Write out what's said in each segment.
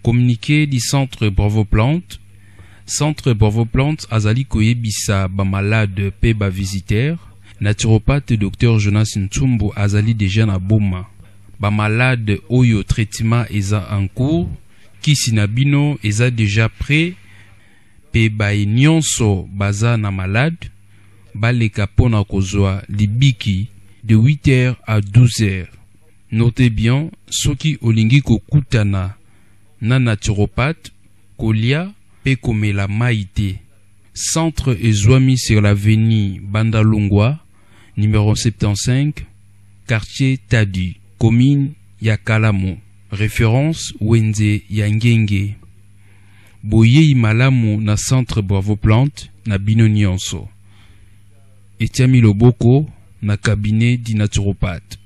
Communiqué du centre Bravo Plante. Centre Bravo Plante azali koyebisa ba malade pe ba visiteur. Naturopathe Dr Jonas Ntsumbu azali déjà na boma. Ba malade oyo traitement eza en cours. Kisi na bino eza déjà prêt. Pe ba nyonso baza na malade. Baleka pona kozwa libiki de 8h à 12h. Notez bien, soki olingi kokutana na naturopathe, kolia pe komela maïté. Centre ezwami sur l'avenue Bandalungwa, numéro 75, quartier Tadi, commune Yakalamo. Référence Wenze Yangenge. Boye malamu na centre Bravo Plante na bino nyonso. Etiami Loboko na cabinet di naturopathe.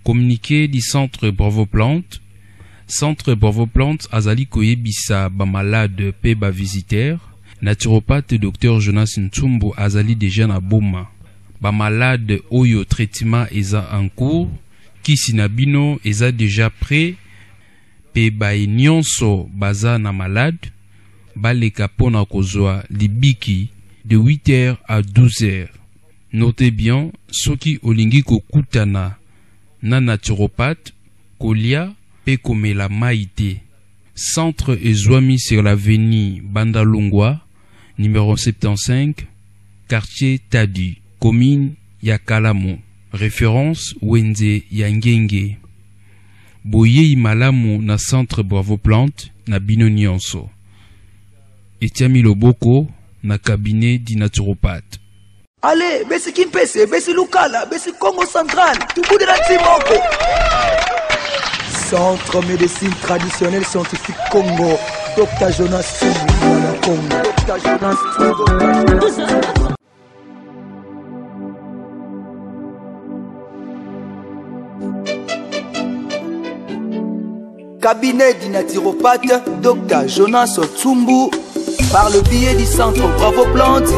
Communiqué du centre Bravo Plante. Centre Bravo Plante azali koyebisa ba malade pe ba visiteur. Naturopathe Dr Jonas Ntsumbu azali déjà na boma. Ba malade oyo traitement eza en cours. Kisi na bino eza déjà prêt. Pe ba nyonso baza na malade. Baleka pona kozwa libiki de 8h à 12h. Notez bien, soki olingi kokutana na naturopathe, kolia pe komela maïté. Centre ezwami sur l'avenue Bandalungwa, numéro 75, quartier Tadi, commune Yakalamo. Référence Wenze Yangenge. Boye malamu na centre Bravo Plante na bino nyonso. Etiami Loboko na cabinet di naturopathe. Allez, besi Kimpese, besi Lukala, besi Congo Central, tout bout de la Timoko. Centre médecine traditionnelle scientifique Congo, Dr Jonas Ntsumbu na Congo. Dr Jonas Ntsumbu. Cabinet du naturopathe, Dr Jonas Ntsumbu, par le biais du centre Bravo Plante.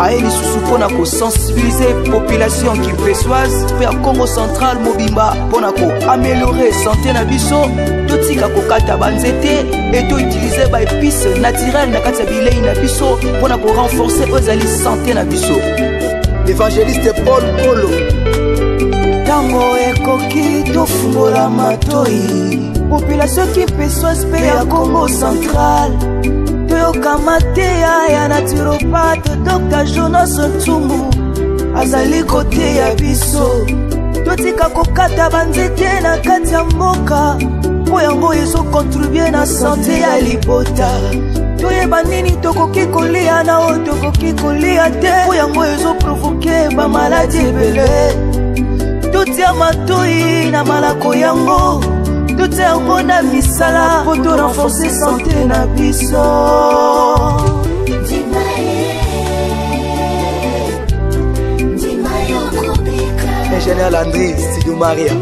Aeli Susu pour sensibiliser la population qui pésoise vers Congo Central Mobimba pour améliorer la santé na biso totika kokata banzete et to utiliser ba épices naturelles na kati bilei na biso pour renforcer la santé na biso. Évangéliste Paul Kolo tango ekoki tofungola matoi population qui pésoise pe ya Congo Central. Kamatea ya naturopathe Dr Jonas Ntsumbu azali kote ya biso totika kokata banzete na kati ya mboka po yango ezo contribuer na santé ya libota toyeba nini tokoki kolia na oyo tokoki kolia te po yango ezo provoke ba maladie ebele totia matoi na malako yango tout est en na misala pour te renforcer santé na biso. Ingénieur Landry, Studio Maria.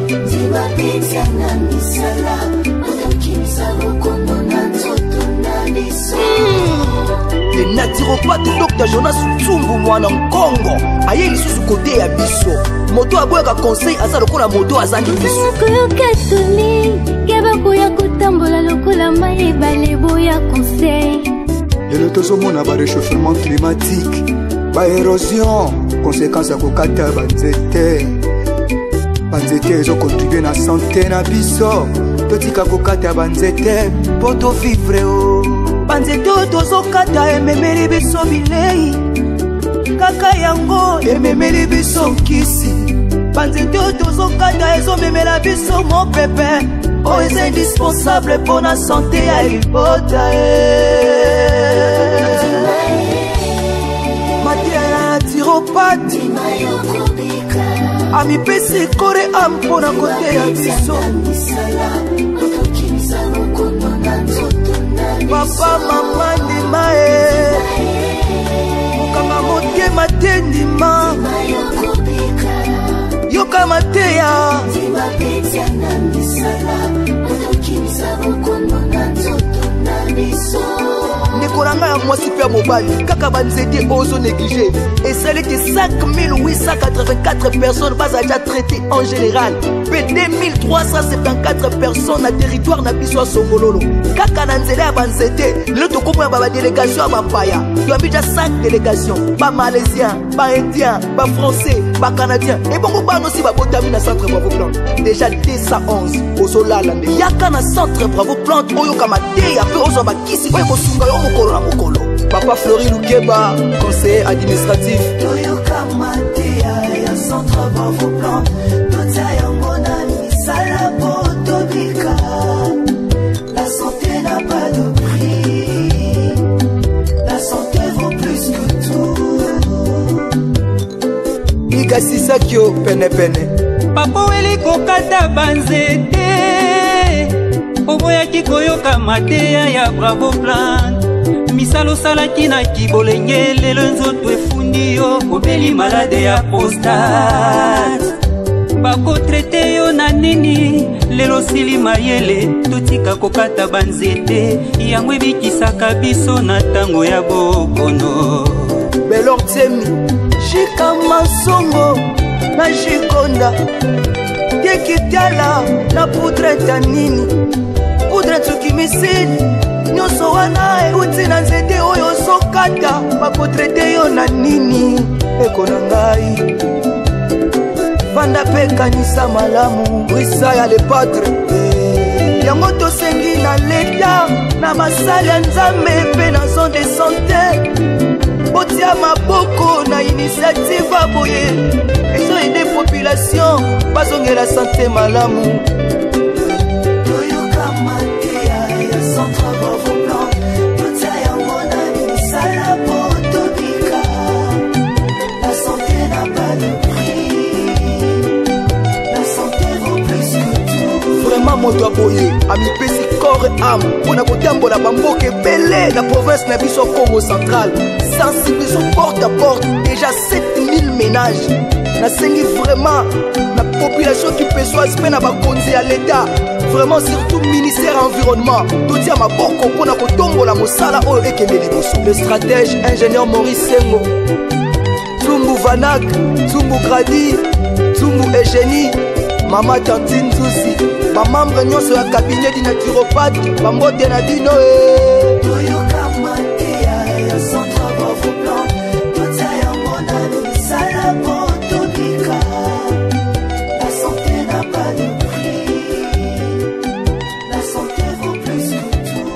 Le naturopathe Dr Jonas Ntsumbu mwana Congo aye lisusu kote ya biso moto aboyaka conseil aza lokola moto azali biso koyokatoli keba koya kotambola lokola mai ebale boya conseil lelo tozomona ba réchauffement climatique ba érosion conséquence ya kokata banzete ezokontribue na santé na biso totika kokata banzete po tovivre o banzete oyo tozokata ememeli biso bilei kaka yango ememeli biso nkisi banzete oyo tozokata ezomemela biso mopepe oyo eza indispensable mpo na santé ya libota matière naturopathe amipesi kore am mpo na kote ya biso papa mama ndima mokanga motema te ndima yoka mateya bandeko na ngai ya mwasi mpe ya mobali kaka banzete ozo négligé esalaki 5884 personnes baza déjà traitées en général mpe 2374 personnes na territoire na biso ya songololo kaka na nzela ya banzete lelo tokomona badélégation ya bapaya toyambi déjà 5 délégations bamalaisien baindien bafrançais bacanadien ebongo bano si babotami na centre bravo plante déjà 211 ozolala nde yaka na centre bravo plante oyoka mateya mpe ozwa bakisi oyo kosunga yo mokolo na mokolo papa Flori Lukeba conseiller administratif toyoka mateya ya centre bravo plante tota yango na misala po tobika la santé n'a pas de prix la santé vaut plus que tout igasisaki yo penepene papo weli kokata banzete oboyaki koyoka mateya ya bravo plante misala osalaki na kibolenge lelo nzoto efundi yo obeli malade ya prostate bakotrete yo na nini lelo sili mayele totika kokata banzete yango ebikisaka biso na ntango ya bokono belor tiemi jika masongo na jikonda tekitiala na poudre ta nini poudre tukimisili nyonso wana euti na nzete oyo ozokata bakotrete yo na nini eko na ngai vanda mpe kanisa malamu risa ya lepatre yango tosengi na leta na basali ya nzambe mpe na zone de santé botia maboko na initiative aboye ezoyede population bazongela santé malamu toyoka mateya ya centre bravo plante tota yango na misala po tobika la santé n'a pas de prix la santé vaut plus que tout vraiment moto aboye amipesi corps et âme mpona kotambola bamboka ebele na province na biso Congo central sensibilisation porte à porte déjà 7000 ménages nasengi vraiment la population qui pesoise mpe na bakonzi ya l'état vraiment surtout ministère environnement totia maboko mpona kotombola mosala oyo ekende liboso le stratège ingénieur Maurice Sengo Tumbu Vanak Tumbu Gradi Tumbu Eugénie mama Tantine Zusi bamambre nyonso ya cabinet di naturopathe bambote na dino toyoka mateya ya centre bravo plante tota yango na misala po tobika la santé n'a pas de prix la santé vaut plus que tout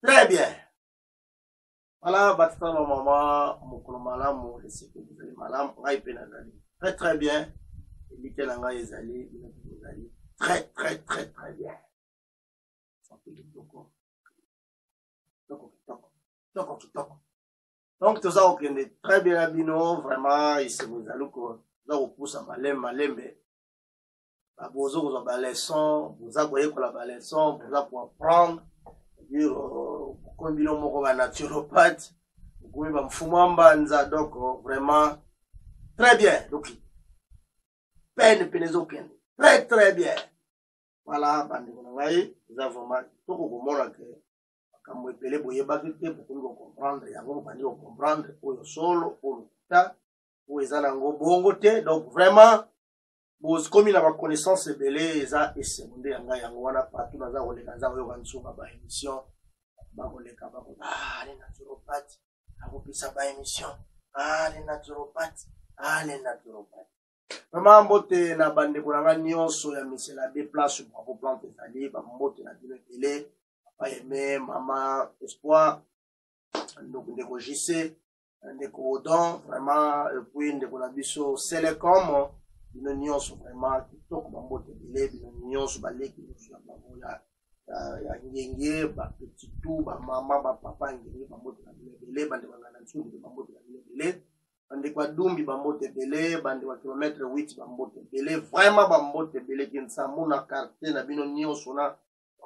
Très bien. Voilà, Batata maman, mokolo malamu, le sécurité malamu, ngai pe nazali. Très très bien. Et Mikel Anga ezali, très très très très bien. Donc tout ça okende très bien abino, vraiment ici vous allez ko za opousa malembe. Ba bozo ko ba leçon, vous avez ko la leçon, vous allez pour apprendre. Kombino moko ba naturopathe komi ba mfumu mbanza donc vraiment très bien donc peine penezo ken très très bien voilà bandi na ngai za vraiment toko komona ke kamwe pele boye ba kite pour comprendre yango bandi ko comprendre oyo solo oyo ta o ezana ngo bongo te donc vraiment bos komi na ba connaissance belé eza esemunde yanga yango wana partout na za koleka za oyo kansuka ba émission ba koleka ba ko les naturopathes akopisa ba émission les naturopathes les naturopathes vraiment mbote na bande kolanga nyonso ya misela be place pour plante ezali ba mbote na bino belé papa aimé mama espoir donc ndeko JC ndeko Odon vraiment puis ndeko na biso Selecom bino nyonso vraiment kitoko bambote belé bino nyonso baleki nyonso ya babola ya ngenge ba petit tout ba mama ba papa ngenge bambote na belé bande bangana nsundi bambote na belé bande kwa dumbi bambote belé bande wa kilomètre 8 bambote belé vraiment bambote belé kinsa mona carte na bino nyonso na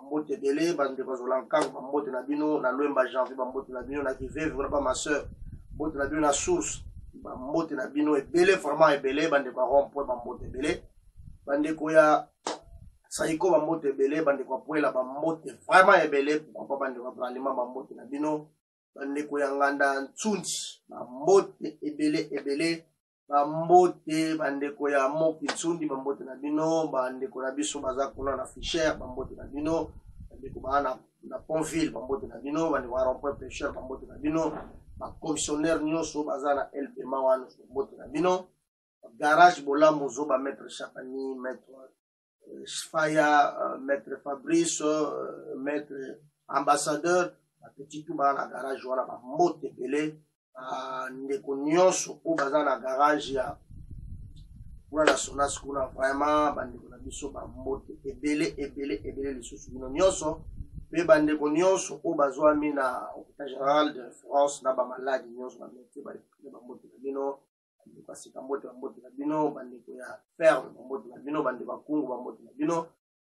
bambote ebele bandeko azola nkango bambote na bino na lwemba janvier bambote na bino na kiveve wana ba ma sœur bambote na bino na source bambote na bino ebele vraiment ebele bandeko ya rond-point bambote ebele bandeko ya saiko bambote ebele bandeko ya poela bambote vraiment ebele pourquoi pas bandeko ya bralima bambote na bino bandeko ya nganda ntsundi bambote ebele ebele bambote bandeko ya moki ntsundi bambote na bino bandeko na biso baza kuna na Fischer bambote na bino bandeko bana na Pontville bambote na bino bandeko ya rond-point pêcheur bambote na bino bacommissionnaire nyonso baza na LPMA wana bambote na bino garage bolambo zo ba maître Chapani maître Faya maître Fabrice maître ambassadeur petit tout ba na garage wana bambote ebele ndeko nyonso o baza na garage ya kuna na Sonas kuna vraiment bandeko na biso bambote ebele ebele ebele lisusu bino nyonso pe bandeko nyonso o bazwami na hôpital général de France na bamaladi nyonso bamete bambote na bino bandeko asika mbote bambote na bino bandeko ya ferme bambote na bino bandeko akungu bambote na bino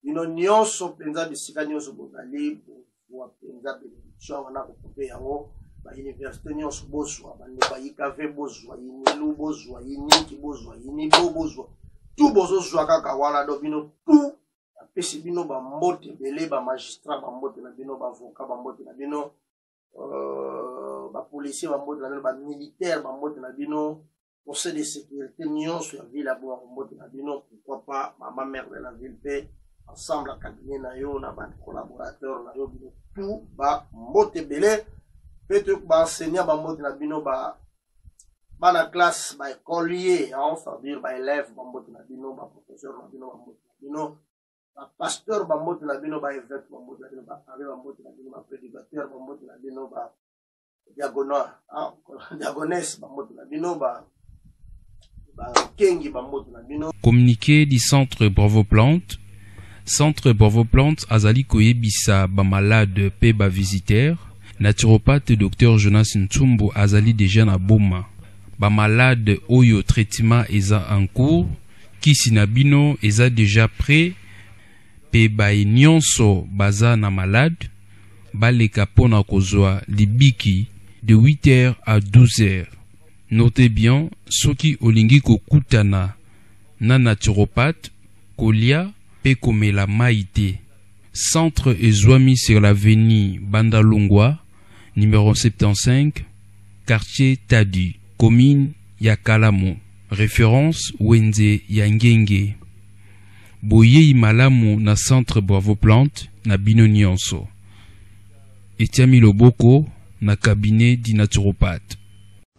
bino nyonso mpenza bisika nyonso bozali bozwa mpenza bénédiction wana kopope yango bauniversité nyonso bozwa bandeko ayikave bozwa yinilu bozwa yiniki bozwa yinibo bozwa tu bozozwa kaka wana do bino tu apesi bino bambote ebele bamagistrat bambote na bino bavocat bambote na bino bapolisier bambote na bino bamilitaire bambote na bino conseil de sécurité nyonso ya ville abonga bambote na bino pourquoi pas mama mère de la ville pe ensemble à cabinet na yo na collaborateur na yo bino tout bambote ebele peut-être enseignant bambote na bino bana classe baécolier c'est-à-dire baélève bambote na bino baprofesseur na bino bambote na bino bapasteur bambote na bino baévêque bambote na bino baare bambote na bino baprédicateur bambote na bino diagonesse bambote na bino bakengi bambote na bino. Communiqué du centre Bravo Plante. Centre Bravo Plante azali koyebisa bamalade pe bavisiteur. Naturopathe Dr Jonas Ntsumbu azali déjà na boma. Bamalade oyo traitement eza en cours. Kisi na bino eza déjà prêt. Pe bae nyonso baza na malade. Baleka pona kozwa libiki de 8h à 12h. Notez bien, soki olingi kokutana na naturopathe, kolia pe komela maite. Centre ezwami sur l'avenue Bandalungwa, numéro 75, quartier Tadi, commune Yakalamo. Référence Wenze Yangenge. Boye malamu na centre Bravo Plante na bino nyonso. Etiami Loboko na cabinet di naturopathe.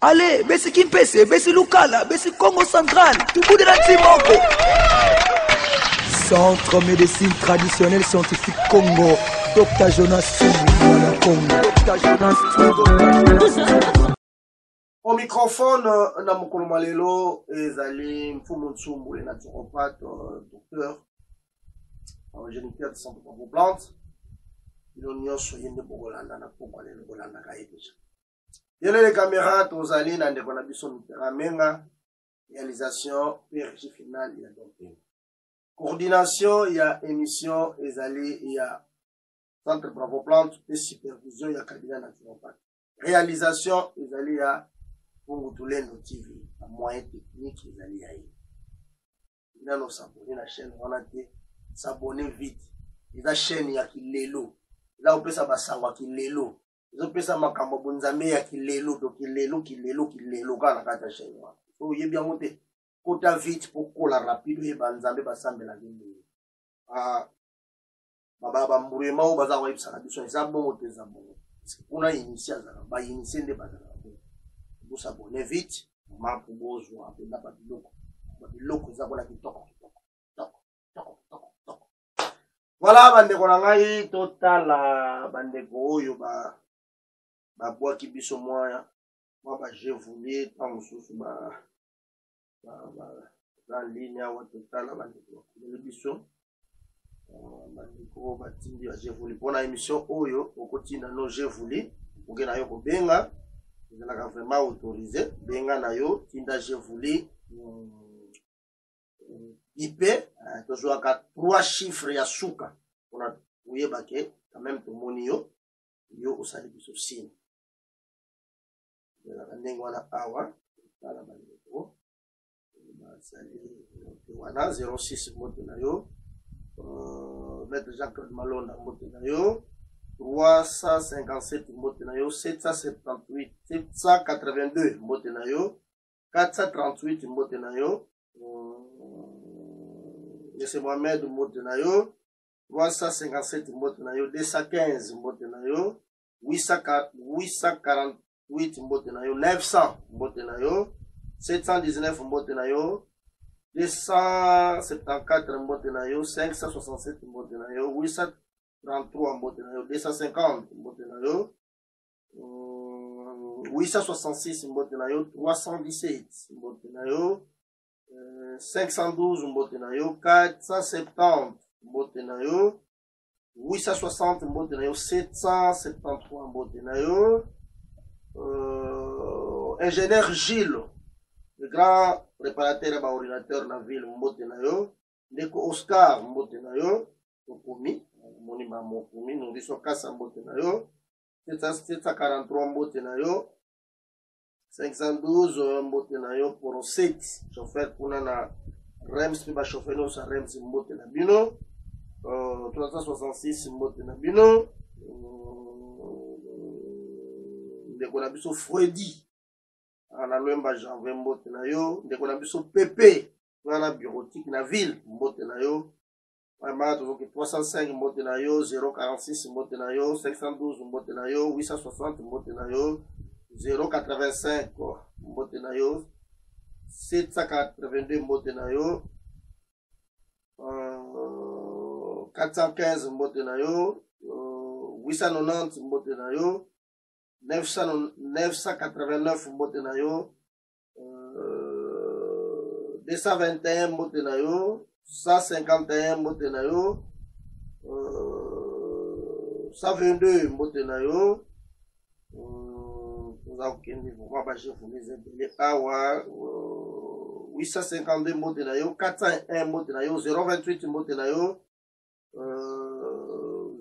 Allez, besi Kimpese, besi Lukala, besi Congo Central, tukude na Timoko. Centre médecine traditionnelle scientifique Congo, Dr Jonas Tsumbu na Congo. Dr Jonas Tsumbu. Au microphone, na mokolo malelo ezali Mfumu Tsumbu le naturopathe, docteur géniteur de centre Bravo Plante. Bino nyonso yende bokolanda na pokwa lelo bolanda kaye deja. Yele les caméras tozali na ndeko na biso Mitteramenga, réalisation et régie finale ya donc. Coordination ya émission ezali ya centre Bravo Plante et supervision ya cabinet naturopathe. Réalisation ezali ya Pungutulendo TV, la moyen technique ezali ya ye. Ina no s'abonner la chaîne wana te, s'abonner vite. Eza chaîne ya kilelo. Là opesa basango kilelo. Eza opesa makambo bonzambe ya kilelo to kilelo kana kata chaîne wana. So yebi yango te. Kota vite pour kola rapide ye banzambe basambe la ngeli. Baba mburema o baza wa ibsana biso eza bongo te za bongo. Parce que kuna initier za ba initier nde bazala. Vous s'abonnez vite, marque bonjour, après la biloko za bona kitoko. Voilà bandeko na ngai totala bandeko oyo ba bwaki biso moya ba je voulais tant susu ba ligne wa totala bandeko le biso bandeko batindi ba je voulais pona émission oyo okotinda no je voulais okena yo kobenga ezalaka vraiment autorisé benga na yo tinda je voulais IP tozwaka 3 chiffres ya suka oyebake quand même tomoni yo yo osali biso signe ezalaka ndenge wana awa tala bandeko basali wana 06 mbote na yo maître Jean-Claude Malonda mbote na yo 357 mbote na yo 778 782 mbote na yo 438 mbote na yo Monsieur Mohamed mbote na yo 357 mbote na yo 215 mbote na yo 848 mbote na yo 900 mbote na yo 719 mbote na yo 274 mbote na yo 567 mbote na yo 833 mbote na yo 250 mbote na yo 866 mbote na yo 317 mbote na yo 512 mbote na yo 470 mbote na yo 860 mbote na yo 773 mbote na yo ingénieur Gilles le grand préparateur ba ordinateur na ville mbote na yo ndeko Oscar mbote na yo okomi moni ba mokomi no biso kasa mbote na yo 743 mbote na yo 512 mbote na yo pour 7 chauffeur kuna na Rems ba chauffeur no sa Rems mbote na bino 366 mbote na bino ndeko na biso Freddy ana lwemba janvier mbote na yo ndeko na biso Pepe na bureautique na ville mbote na yo vraiment tozoki 305 mbote na yo 046 mbote na yo 512 mbote na yo 860 mbote na yo 085 mbote na yo 782 mbote na yo 415 mbote na yo 890 mbote na yo 989 mbote na yo 221 mbote na yo 151 mbote na yo 122 mbote na yo nous avons qu'un niveau ba chef les aider awa 852 mbote na yo 401 mbote na yo 028 mbote na yo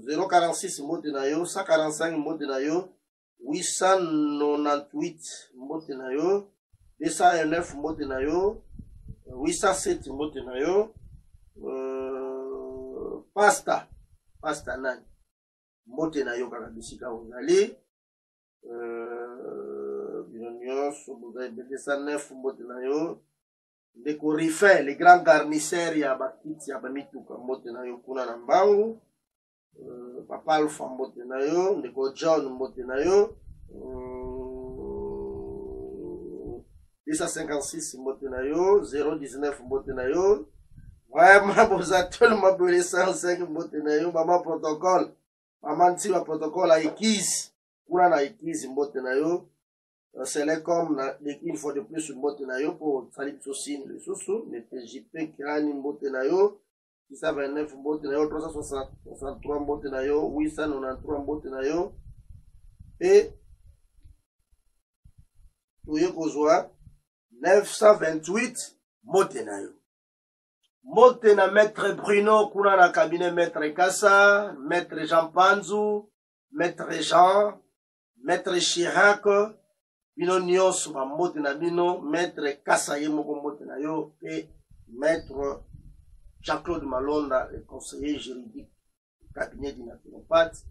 046 mbote na yo 145 mbote na yo 898 mbote na yo 209 mbote na yo 807 mbote na yo pasta nani mbote na yo kaka bisika ozali bino nyonso bozali 209 mbote na yo ndeko Rifin le grand garnisseur ya bakiti ya bamituka mbote na yo kuna na mbangu papa Alpha mbote na yo ndeko John mbote na yo 256 mbote na yo 019 mbote na yo vraiment boza tellement belé 105 mbote na yo mama protocole mama ntima protocole a église kuna na église mbote na yo c'est comme na une fois de plus mbote na yo pour salir socine le soso le TJP kirani mbote na yo 629 mbote na yo 363 mbote na yo 893 mbote na yo et toye kozwa 928 mbote na yo mbote na maître Bruno kuna na cabinet maître Kassa maître Jean Panzu maître Jean maître Chirac bino nyonso ba mbote na bino maître Kassa ye moko mbote na yo et maître Jean-Claude Malonda le conseiller juridique cabinet du naturopathe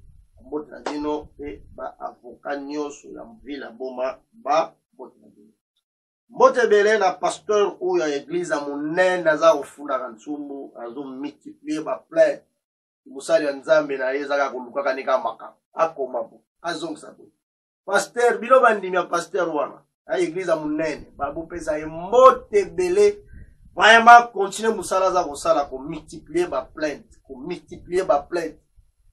mbote na bino et ba avocat nyonso ya ville boma ba mbote na bino mbote bele na pasteur oyo ya église a monene aza kofundaka nsumbu azo multiplier ba plainte musali ya nzambe na ye ezaka kolukaka nika makambo akoma bo azongisa bo pasteur bino bandimi ya pasteur wana ya église a monene babopesa ye mbote bele vraiment continuer musala aza kosala ko multiplier ba plainte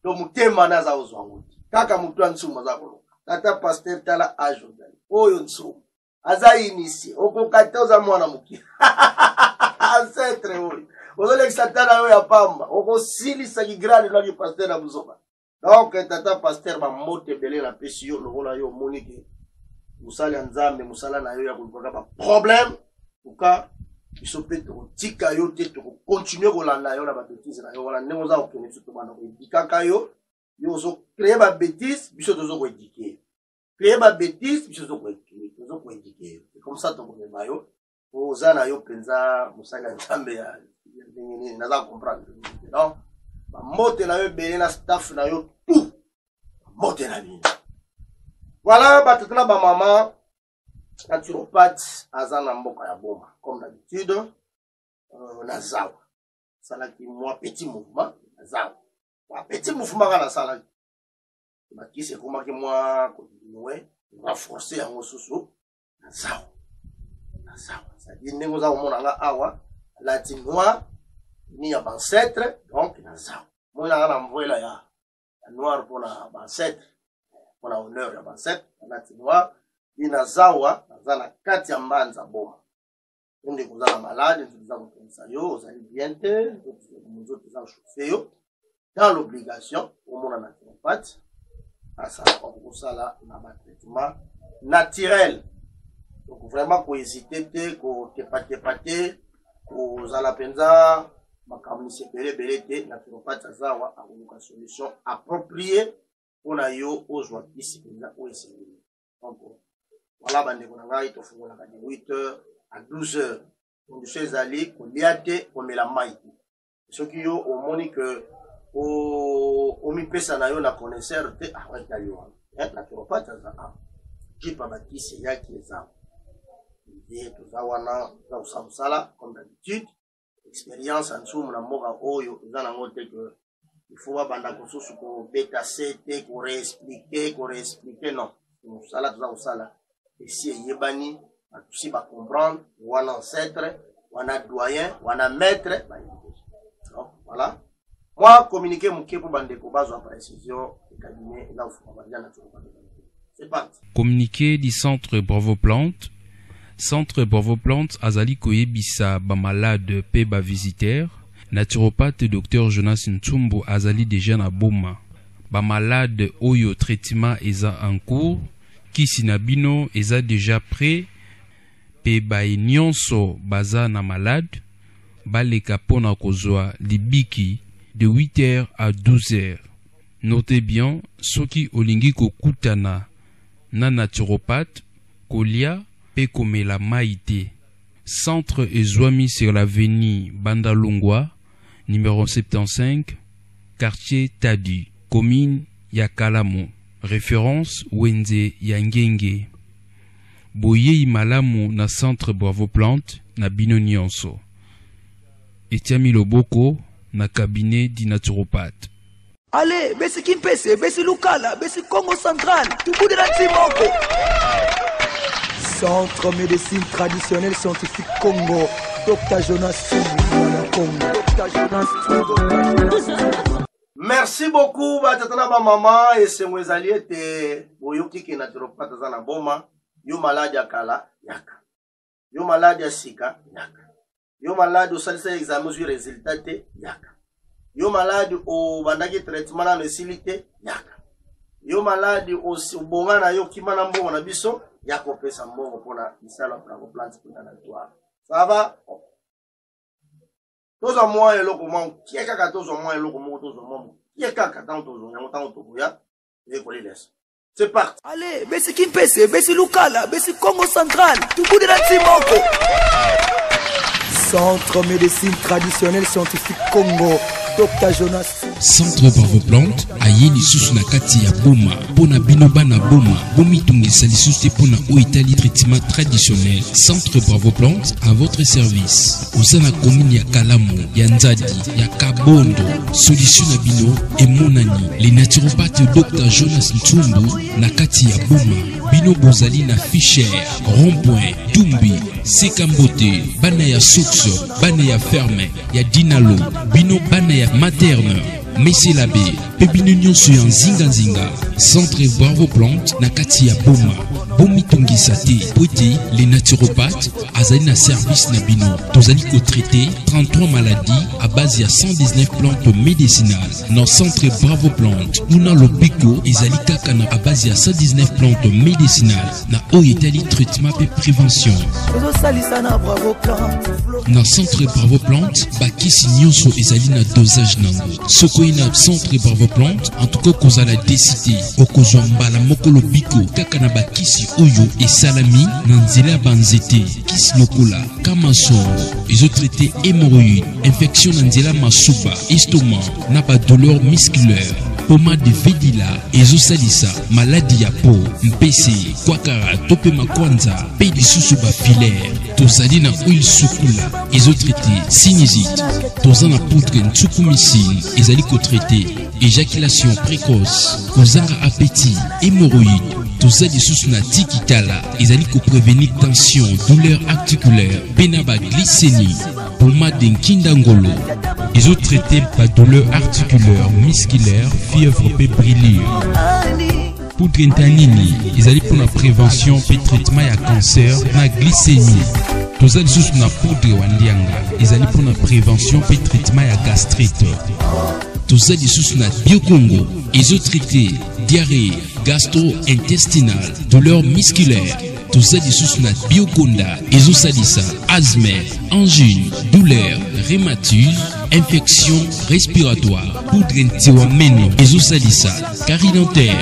to mutema na aza kozwa nguti kaka mutu ya nsumbu aza koluka tata pasteur tala ajodani oyo nsumbu aza initié okokata oza mwana moki ancêtre oyo ozolekisa tala oyo ya pamba okosilisaki grade lwaki pasteur na buzoba donc tata pasteur bambote ebele na pesi yo lokola yo omonike mosala ya nzambe mosala na yo ya kolukaka baproblème tuka biso pe tokotika yo te tokocontinue kolanda yo na babétise na yo wana ndenge oza kokende biso tobanda koedikaka yo yo ozokreye babétise biso tozokoedike kreye babétise biso tozokoedike yo c'est comme ça tokomema yo oza na yo mpenza mosali ya nzambe ya ndenge nini naza comprendre non bamote na yo ebele na staff na yo tout bamote na bino voilà batata na bamama naturopathe aza na mboka ya boma comme d'habitude na zawa salaki mwa petit mouvement na zawa mwa petit mouvement kana salaki bakisi ekomaki mwa continue renforce yango susu na zawa c'est-à-dire ndenge oza komona nga awa lati noir ni ya bancetre donc na zawa moi nanga na mvwela ya noir mpona bancetre mpona honneur ya bancetre lati noir ina zawa aza na kati ya mbanza boma onde koza na malade nzoto eza kotonisa yo ozali bien te nzoto eza kochauffe yo dans l'obligation omona naturopathe asalaka kokosala na batraitement naturel donc vraiment kohésite te kotepatepa te kozala mpenza makambo ebele te naturopathe azawa akoluka solution appropriée mpona yo ozwa kisi mpenza oyo esengeli donc voilà, bandeko na ngai tofungolaka de 8h à 12h. Condition ezali kolia te komela mai te. Soki yo omoni ke omipesa na yo na connaisseur te awetali wana. Naturopathe aza jipa bakisi yaki eza. Ide toza wana toza kosala mosala comme d'habitude. Expérience en dessous na mboka oyo eza nango te ke il faut babanda kosusu kobeta se te koreexplike non. Mosala toza kosala ici yebani atusi ba comprendre wana ancêtre wana doyen wana maître donc voilà moi communiquer mon pour bandeko bazwa précision cabinet là où on va c'est parti communiqué du centre Bravo Plante. Centre Bravo Plante azali koyebisa ba malade pe ba visitaire naturopathe Dr Jonas Ntumbu azali déjà na boma ba malade oyo traitement eza en cours kisi na bino eza déjà prêt pe baye nyonso baza na malade baleka pona kozwa libiki de 8h à 12h. Notez bien soki olingi kokutana na naturopathe kolia pe komela maite. Centre ezwami sur l'avenue Bandalungwa numéro 75 quartier Tadi commune ya Kalamu. Référence Wenze Yangenge. Boyei malamu na centre Bravo Plante na bino nyonso. Etiami loboko na cabinet di naturopathe. Allez, besi Kimpese, besi Lukala, besi Congo Central, tukude na Timoko. Centre médecine traditionnelle scientifique Congo, Dr Jonas Congo. Dr Jonas Congo. Merci beaucoup batatana ba mama esengo ezali ete boyoki ke naturopathe aza na boma yo malade ya kala yaka yo malade ya sika yaka yo malade osalisa examen ozwi résultat te yaka yo malade obandaki traitement na esili te yaka yo malade obonga na yo kima na mbongo na biso ya kopesa mbongo mpona misala ya Bravo Plante mpona na toi ça va toza mwa eloko mwa kia kaka toza mwa eloko moko toza mwa kia kaka tango toza yango tango tokoya ekoli leso c'est parti. Allez, besi Kimpese, besi Lukala, besi Congo Central, tukude na Timoko. Centre médecine traditionnelle scientifique Congo, Dr Jonas. Centre Bravo Plante ayeli susu na kati ya boma pona bino bana boma bomitungisa lisusu pona oitali traitement traditionnel. Centre Bravo Plante à votre service. Osana commune ya Kalamu, ya Nzadi, ya Kabondo. Solution na bino emonani. Les naturopathes Dr Jonas Ntumbu na kati ya boma bino bozali na Fischer, Rond-Point, Tumbi, Sekambote, bana ya Soxo, bana ya Ferme, ya Dinalo, bino bana ya Materne. Messie Labé, Pépinunion sur un zinga. Centre Bravo Plante, Nakati ya Boma. Bomi Tungisate, Poité, les naturopathes, Azali na service Nabino. Tozali ko traité 33 maladies à base de 119 plantes médicinales. Dans centre Bravo Plante, Una Lobiko, Ezali Kakana à base de 119 plantes médicinales. Na Oyetali traitement et prévention. Dans centre Bravo Plante, Bakisi Nyonso Ezali na dosage nango. Sokoina centre Bravo Plante, en tout cas kozala décidé. Okozwambala Mokolo Biko, Kakana Bakisi Oyo et Salami, Nanzela Banzete, Kis Lokola, Kamaso. Ils ont traité hémorroïdes, infection Nanzela Masuba, estomac, naba douleur musculaire. Pommade de Vedila, Ezosalisa, maladie à peau, Mpese, Kwakara, Tope Makwanza, Pédisusuba filaire, Tozali na huile sukula, Ezotraité, sinusite, Tozana poudre Ntsukumicine, Ezaliko traité, éjaculation précoce, Kozanga appétit, hémorroïdes, Tozali Susuna Tikitala, Ezaliko prévenir tension, douleur articulaire, Benaba glycémie, Pommade Nkindangolo. Ils ont traité par douleur articulaire, musculaire, fièvre et brûlure. Poudre Ntanini, ils allaient pour la prévention et traitement à cancer, la glycémie. Tous les sous na poudre wandianga, ils allaient pour la prévention et traitement à gastrite. Tous les sous na biocongo, ils ont traité diarrhée, gastro-intestinale, douleur musculaire. Tous les sous na bioconda, ils ont salissa, asthme, angine, douleur, rhumatisme, infection respiratoire, poudre ntiwameno, ezosalisa, carie dentaire,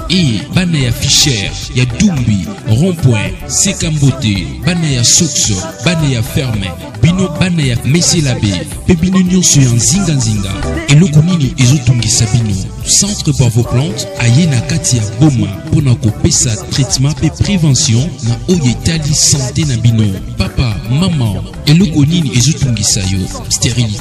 et banaya fichère, ya dumbi, rond-point, sekambote, banaya soxo, banaya ferme, bino banaya Messie Labé, pepinunion sur un zinga, et lokonini ezotungisa bino, centre Bravo Plante, ayena kati ya Boma, pona kopesa traitement et prévention, na oyetali santé na bino, papa, maman, et lokonini ezotungisa yo, stérilité,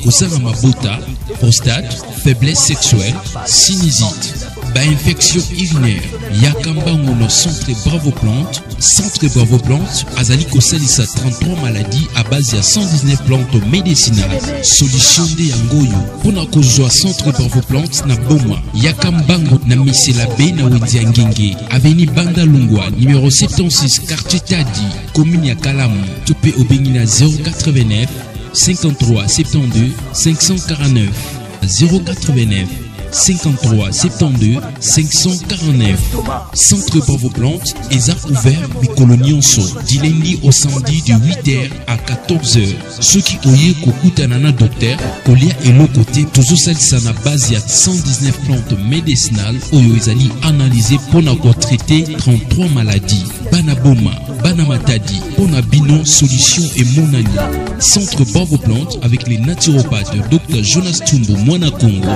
Kosara Mabota, prostate, faiblesse sexuelle, sinusite, infection urinaire, Yakambango no centre Bravo Plante, Azali Kosalisa 33 maladies à base de 119 plantes médicinales, solution de Yangoyo, Pona Kozwa centre Bravo Plante na Boma, Yakambango na Messie Labé na Wendiangenge, Avenue Banda Lungwa, numéro 76, quartier Tadi, commune ya Kalamu, Topé Obengina 089 53 72 549 089 53 72 549. Centre Bravo Plante, et a ouvert les colonions du lundi au samedi de 8h à 14h. Ceux qui oye kokutanana docteur, kolia et l'autre côté, toujours celle qui na base ya 119 plantes médicinales, oyo ezali analysé pour na traiter 33 maladies. Banaboma, Banamatadi, Bonabino, solution et monani. Centre Bravo Plante avec les naturopathes Dr Jonas Tumbo Mwana Congo,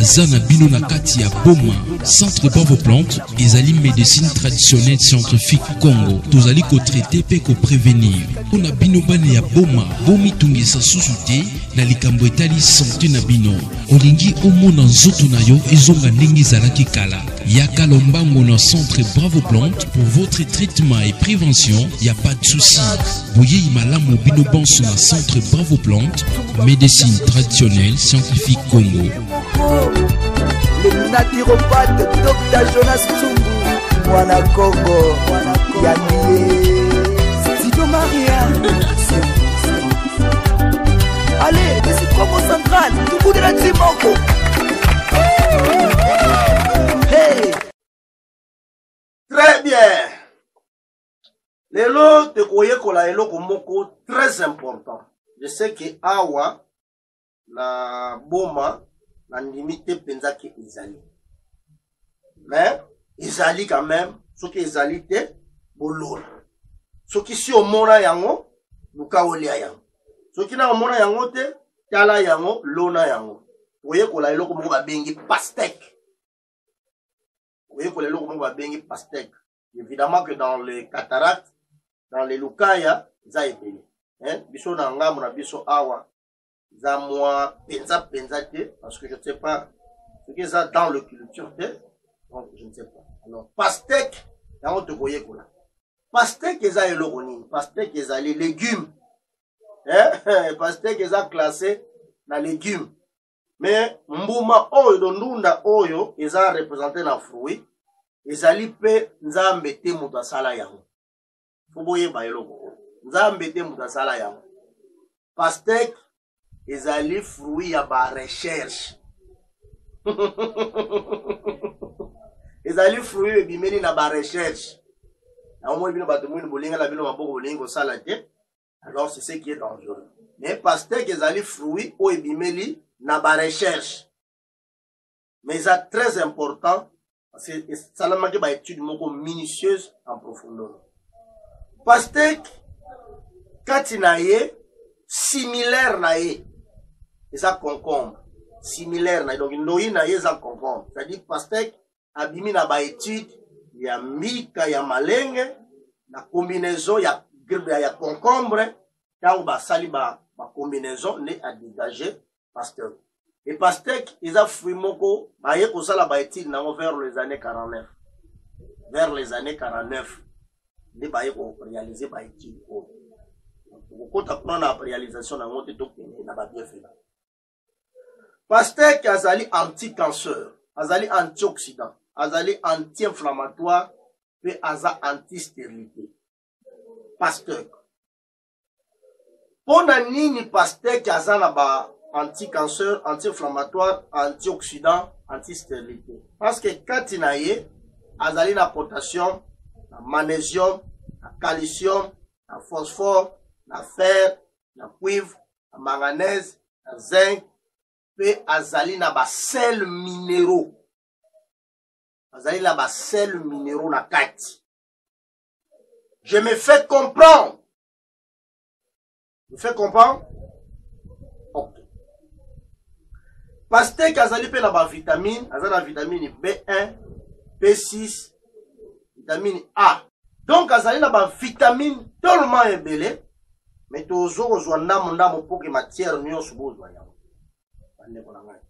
Azana Bino Nakati ya Boma. Centre Bravo Plante, ezali médecine traditionnelle scientifique Congo. Tozali ko traiter pe ko prévenir. Pona bino bane ya Boma, bomi tungisa susute na likambo etali santé na bino. Olingi omona nzoto na yo ezonga ndenge ezalaki kala. Yaka lombango na centre Bravo Plante pour votre traitement et prévention, y a pas de souci. Boye imalamu bino bonso na centre Bravo Plante, médecine traditionnelle scientifique Congo. Le naturopathe Dr Jonas Tsumbu, Mwana Congo, Yannier, Sido Maria. Allez, mais c'est Congo central, tout le monde de la Timoko. Hey! Très bien. Lelo te koye kola eloko moko très important. Je sais que awa na Boma na limite penza ke ezali. Mais ezali quand même, ce qui ezali te bolona. Ce qui si omona yango luka olia yango. Ce qui na omona yango te tala yango lona yango. Koye kola eloko moko ba bengi pastèque. Koye kola eloko moko ba bengi pastèque. Évidemment que dans les cataractes, dans les lukaya, za ebele. Hein? Biso na ngamu na biso awa. Za moi penza te, parce que je ne sais pas ce que ça dans le culture te. Donc je ne sais pas. Alors pastèque, yango te koye kola. Pastèque eza eloko nini? Pastèque eza les légumes. Hein? Pastèque eza classé dans légumes. mais mbuma oyo dondunda oyo eza représenter na fruit ezali pe nzambe te moto asala yango fo boyeba eloko nzambe te moto asala yango pastèque ezali fruit ya ba recherche ezali fruit ebimeli na ba recherche na moi bino bato mwini bolinga la bino maboko bolinga kosala te alors c'est ce qui est dangereux mais pastèque ezali fruit oyo ebimeli na ba recherche mais ça très important parce que salamaki ba étude moko minutieuse en profondeur pastèque kati na ye similaire na ye eza concombre similaire na ye donc ndoyi na ye eza concombre c'est-à-dire pastèque abimi na ba étude ya mbika ya malenge na combinaison ya concombre tango basali ba combinaison ne a dégagé pastèque et pastèque eza fruit moko baye kosala ba étude nango vers les années 49 vers les années 49 ne baye ko réaliser ba étude ko kokota kuna na réalisation nango te tokende na ba bien fait pastèque azali anti-cancer azali antioxydant azali anti-inflammatoire pe aza anti-stérilité pastèque pona nini pastèque aza na ba anti-cancer anti-inflammatoire antioxydant anti-stérilité parce que kati na ye azali na potassium na magnésium na calcium na phosphore na fer na cuivre na manganèse na zinc pe azali na ba sel minéraux azali na ba sel minéraux na kati je me fais comprendre ok pastèque azali pe na ba vitamine azali na vitamine B1 B6 vitamine A donc azali na ba vitamine tellement ebele mais tozo kozwa ndambo po ke matière nyonso bozwa yango bandeko na ngai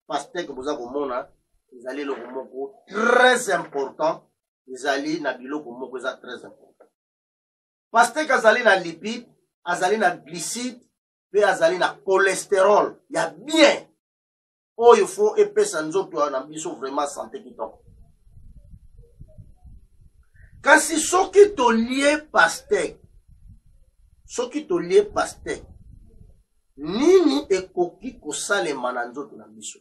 pastèque boza komona ezali eloko moko très important ezali na biloko moko eza très important pastèque azali na lipide azali na glycide pe azali na cholestérol ya bien oyo fo epesa nzoto na biso vraiment santé kitoko kasi soki tolie pastèque nini ekoki kosalema na nzoto na biso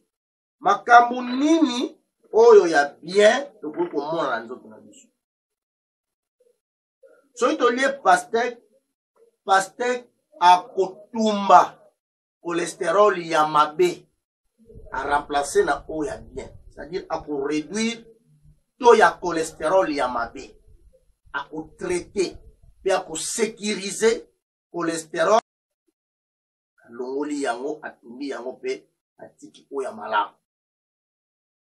makambo nini oyo ya bien tokoki komona na nzoto na biso soki tolie pastèque akotumba cholestérol ya mabe a remplacer na oyo ya bien c'est-à-dire akoréduire to ya cholestérol ya mabe akotraiter pe akosécuriser cholestérol alongoli yango atumbi yango pe atiki oyo ya malamu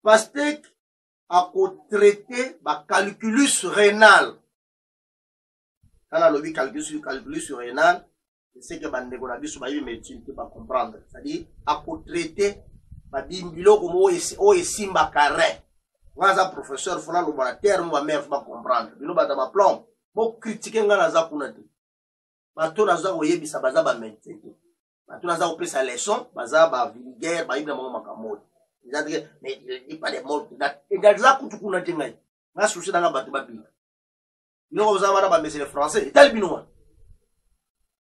pastèque akotraiter ba calculus rénal kana lobi calculus rénal c'est que bandeko na biso bayi médecine te ba comprendre c'est-à-dire akotraiter ba biloko mo oyo esimbaka rein ngaza professeur fona lo ba terme ba mef ba comprendre bino ba ba plomb bo critiquer ngana za kuna te bato naza koyebisa baza ba médecin te bato naza kopesa leçon baza ba vulgaire ba ibna mo makamodi c'est-à-dire mais il pas de mort et za kutu kuna te ngai nga souci danga bato ba bino bino baza ba message français ital bino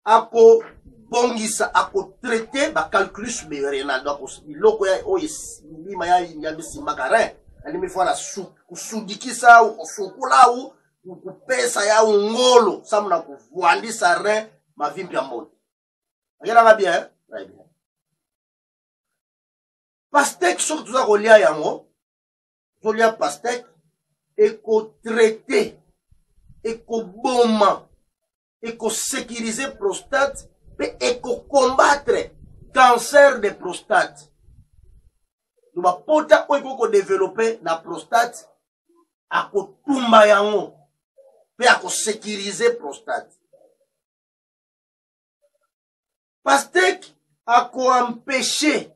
ako bongisa ako traiter ba calculus rénal donc biloko ya oyo bima ya bisimaka rein ani mi fala kusudikisa usukula u kupesa ya ngolo samuna kuvuandisa rein mavimbi ya moto akela bien très bien pastèque soki toza kolia yango tolia pastèque ekotraiter ekoboma éco-sécuriser prostate et éco-combattre cancer de prostate. Nous va pota ko développer la prostate à ko tumba yango pe à ko sécuriser prostate. Pastèque à ko empêcher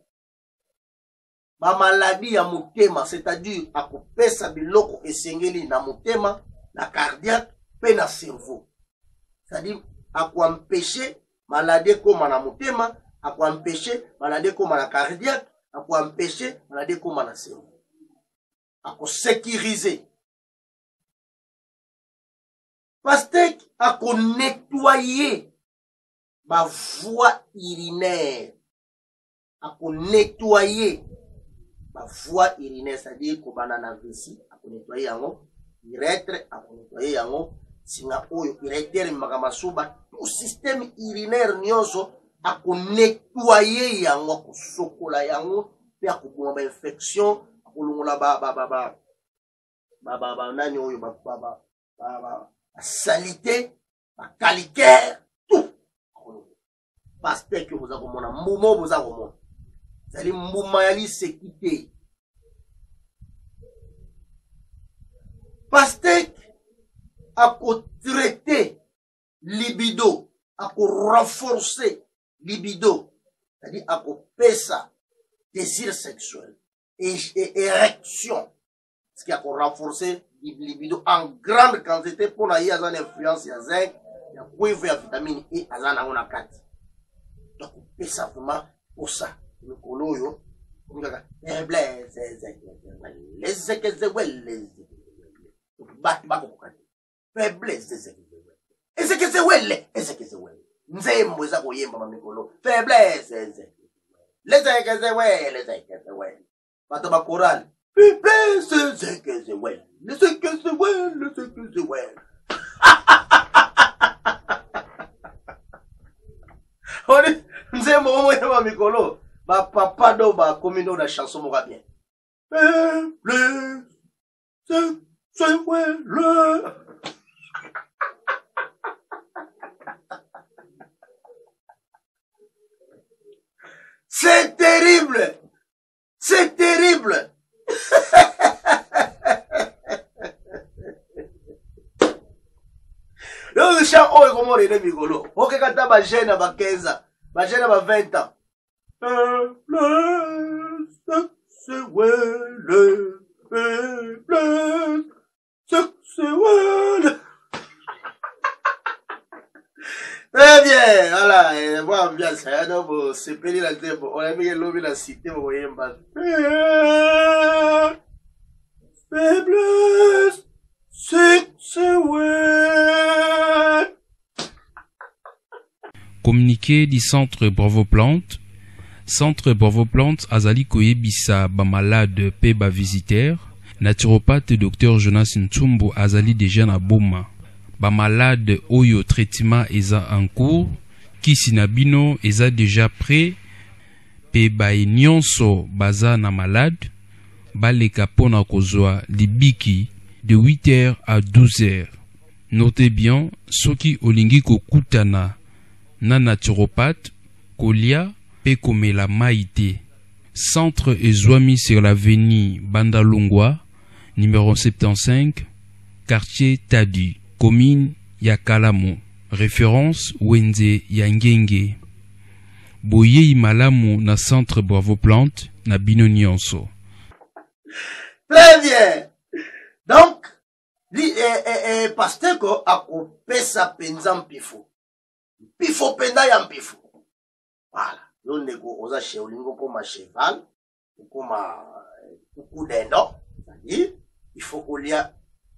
ba maladie ya motema, c'est-à-dire à ko pesa biloko esengeli na motema, na cardiaque pe na cerveau. C'est-à-dire à quoi empêcher maladie comme na motema, à quoi empêcher maladie comme na cardiaque, akoempêcher malade ekoma na cerveau, akosécuriser. Pasteur akonettoyer ma voie urinaire, akonettoyer ma voie urinaire, c'est-à-dire kobana na vessie, akonettoyer yango, urètre, akonettoyer yango, singa oyo urètre makamasuba, tout système urinaire nyonso, akonettoyer yango, akosokola yango, pe akoboma ba infection, akolongola nani oyo salité, la calicaire, tout. Pasteur que vous avez mon mouvement, vous avez mon. C'est-à-dire, mouvement, c'est quitté. Pasteur a traité libido, a renforcer libido, c'est-à-dire, a pesa, désir sexuel, et érection, ce qui a renforcé libido en grande quantité pour la y avoir une influence, il y a zinc, il y a cuivre, il y a vitamine E, il y a on a 4. Donc, on ça vraiment pour ça. Le coloyo, on a faiblesse, ba papa do ba comino na chanson moka bien. C'est terrible. C'est terrible. Le chant oh comment il est rigolo. OK kata ba jeune ba 15 ans, ba jeune ba 20 ans. Très bien, voilà, voilà, bien, ça, donc, c'est pédé la tête, on a mis l'homme la cité, vous voyez, faiblesse, sexuelle. Communiqué du centre Bravo Plante. Centre Bravo Plante azali koyebisa ba malade pe ba visiteur. Naturopathe Dr Jonas Ntumbu azali déjà na boma. Ba malade oyo traitement eza en cours. Kisi na bino eza déjà prêt. Pe ba nyonso baza na malade. Baleka pona kozwa libiki de 8h à 12h. Notez bien, soki olingi kokutana na naturopathe, kolia pe komela maïté. Centre ezwami sur l'avenue Bandalungwa, numéro 75, quartier Tadi, commune Yakalamo. Référence Wenze Yangenge. Boye malamu na centre Bravo Plante na bino nyonso. Très bien. Donc, pasteur ko akopesa penza mpifo. Pifo penda ya mpifo. Voilà. Donc, oza chez Olingo comme un cheval, comme un coucou d'endo. C'est-à-dire, il faut qu'on y a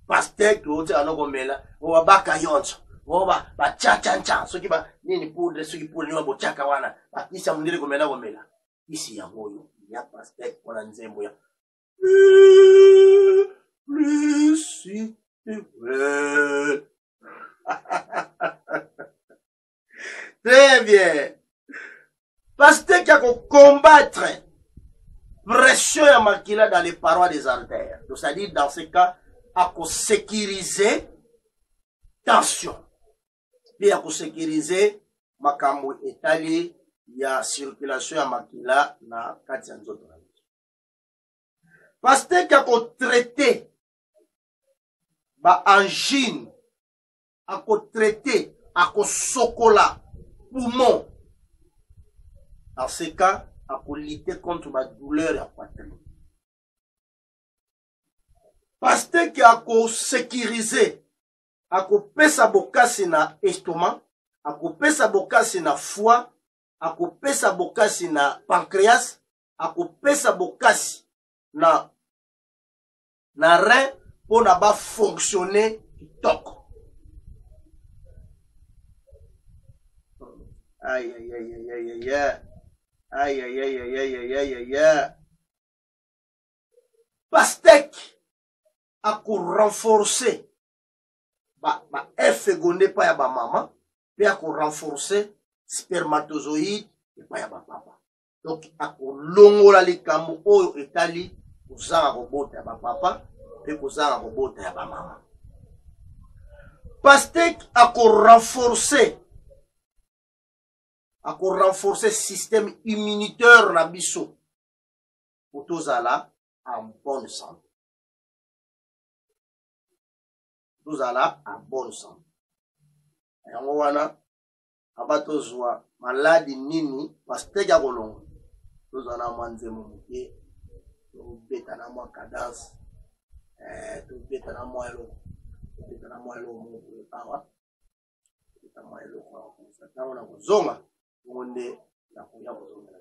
pasteur qui ote anogomela, on va baka yonso. On va cha. Ce qui va, ni poudre, ce qui pour nous, on va wana. Ici, on dirait gomela gomela. Ici, ya moyo. Il y a pasteur qu'on a nzembo ya. Très bien. Pasteur qui a combattre pression à makila dans les parois des artères. Donc, c'est-à-dire, dans ce cas, à sécuriser tension. Puis à sécuriser makambo étalé, il y a circulation à makila na kati ya nzoto. Pasteur qui a traité ba angine, a traité à sokola poumon. Dans ce cas, à lutter contre ma douleur et la poitrine. Pasteur qui a sécurisé, a pesa bokasi na estomac, a pesa bokasi na foie, a pesa bokasi na pancréas, akopesa bokasi na rein pona ba fonctionner kitoko. Aïe aïe aïe aïe aïe aïe aïe aïe aïe aïe aïe aïe aïe aïe. Pastèque a renforcer ba F gonde pa ya ba maman, pe a renforcer spermatozoïde et pa ya ba papa. Donc a longola likambo oyo etali kozanga kobota ya ba papa pe kozanga kobota ya ba maman. Pastèque a renforcer système immunitaire na biso pour tozala en bonne santé. Tozala en bonne santé. Yango wana abatozwa maladi nini pastèque ya kolongo tozala manzemo muke tobeta na mwa cadence tobeta na mwa eloko awa tobeta mwa eloko ntango na kozonga onde na koya kozonga.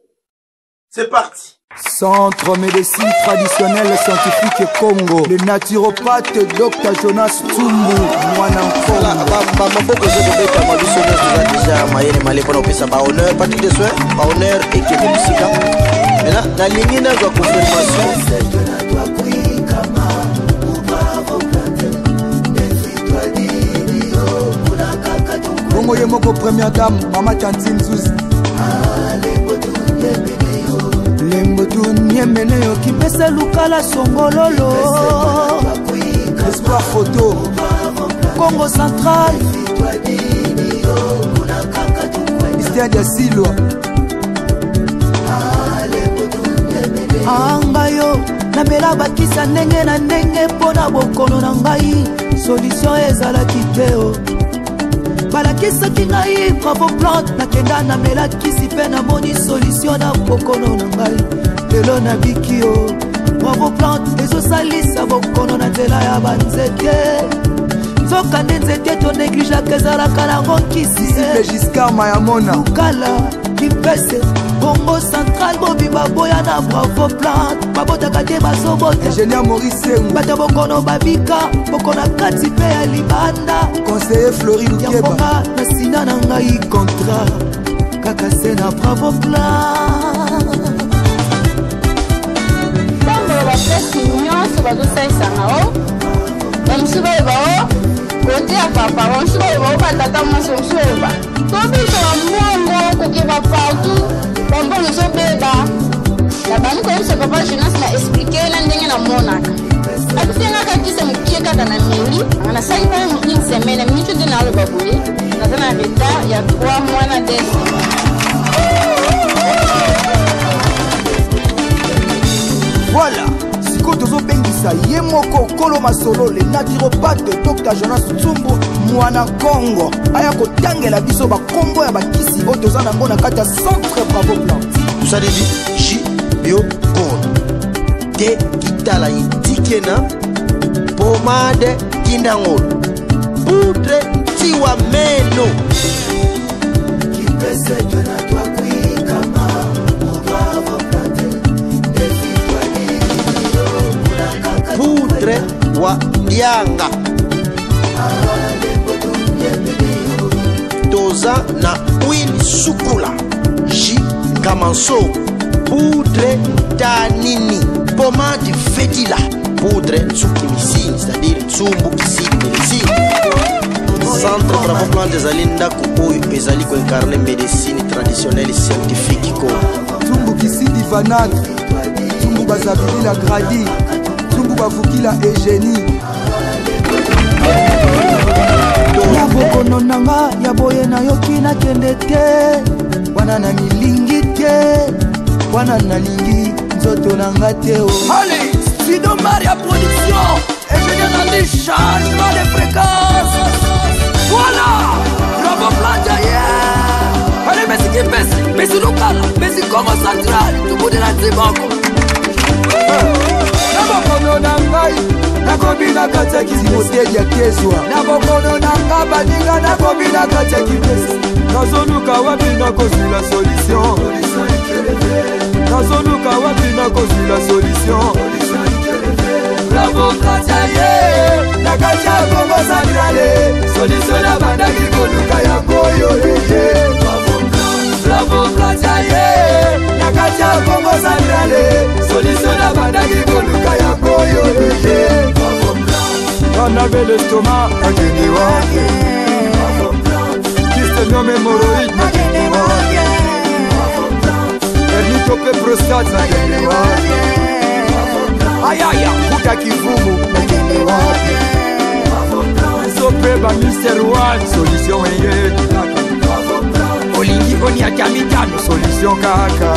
C'est parti. Centre médecine traditionnelle scientifique Congo. Le naturopathe Dr Jonas Tsumbu Mwanankongo. Maboko zobeta mabisonyo tuza déjà mayele male pona opesa ba honneur parti de soins ba honneur ekebe bisika. Mena na lingi na za confirmation. Bongo ye moko première dame Mama Tantine Zuzi. Lembo tunye meneo kipesa lukala songololo. Espoir photo Congo Central. Stade ya Silwa. Angayo namela bakisa ndenge na ndenge pona bokono na ngai. Solution ezalaki teo. Balakisaki ngai bravo plante nakenda namelakisi mpe namoni solution na bokono na ngai. Lelo nabiki yo bravo plante ezosalisa bokono na nzela ya banzete. Nzoka nde nzete to neglijaka ezalaka nango nkisi Giscard ya mona lukala kipese Congo Central bobimba boya na bravo plante babotaka te bazobota. Ingénieur Maurice bata bokono babika bokono kati mpe ya libanda. Conseiller Flori Lukeba yambonga na sina na ngai contrat kaka se na bravo plante. Ntango bapresi nyonso bazosaisanga o bamosusu bayeba o kote ya papa bamosusu bayeba o batata mwasi bamosusu bayeba tobisa bambongo kokeba partout bambongo ezobeba na bandi koyebisa papa Jonas na explike na ndenge namonaka akisengaka kisa mokie kaka na meli anga nasali mpe une semaine minute nde naaloba boye naza na retard ya 3 mois na des. Voilà, siko tozobengisa ye moko kolo masolo le naturopathe Dr Jonas Tsumbu Mwanankongo aya kotangela biso bakombo ya bakisi oyo toza nango na kati ya centre bravo plante. Tosaleli J bio kono te kitala itikena pomade kindangolo poudre tiwa meno kipese jona twa kuikama bravo plante poudre wa ndianga toza na huile sukula J kamanso poudre tanini pomade fetila poudre tsukimisi c'est-à-dire tsumbu kisili médecine. Centre bravo plante ezali ndako oyo ezali koincarne médecine traditionnelle scientifique ko Tsumbu kisidi vanade Tsumbu bazabilila gradi Tsumbu bavukila Eugénie. Ya bokono nanga ya boye na yoki na kende te wana na milingi te wana nalingi nzoto nanga te o. Allez, Fido Maria Production ingénieur Nandi changement de fréquence. Voilà, bravo planta yeah. Allez, merci Kipesi, merci Lukala, merci Congo Central, tukude na Tiboko. Na bokono nangai nakobina kati ya kizimoteli ya kezwa na bokono nanga baninga nakobina kati ya kipesi nazoluka wapi nakozwila solution nazoluka wapi nakozwi la solution. Bravo Kataye, nakati ya Congo Centrale, solution na bandaki koluka yango yo. Bravo Kataye, nakati ya Congo Centrale, solution na bandaki koluka yango yo. On avait l'estomac, nakende wapi. Kiste nome moroïde, nakende wapi. Ernitope prostate, nakende wapi. Ayaya, kuta kivumu, nakende wapi. Sope ba Mr. One, solution eye. Olingi oni akamikano, solution kaka.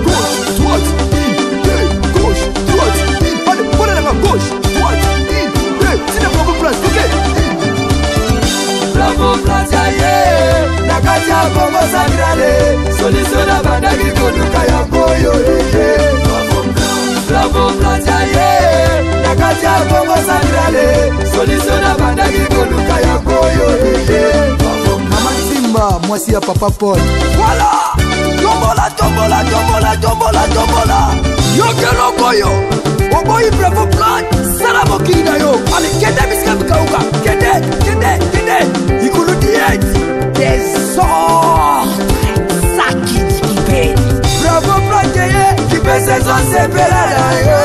Gauche, droite, in, deux, gauche, droite, in. Allez, prenez la main, gauche, droite, in, deux. C'est la bravo place, ok. Bravo Kataye, nakati ya Congo Centrale, solution na bandaki koluka yango yo. Bravo Kataye, nakati ya Congo Centrale, solution na bandaki koluka yango yo. Mama Simba, mwasi ya Papa Paul. Voilà, tombola, tombola, tombola, tombola, tombola. Yoke lokoyo, oboyi Bravo Plan, sala mokili na yo. Allez, kende miska mikauka, kende, kende, kende. Ikulu diet, desordre, saki kipeni. Bravo Plan teye, kipese zo sepela na yo.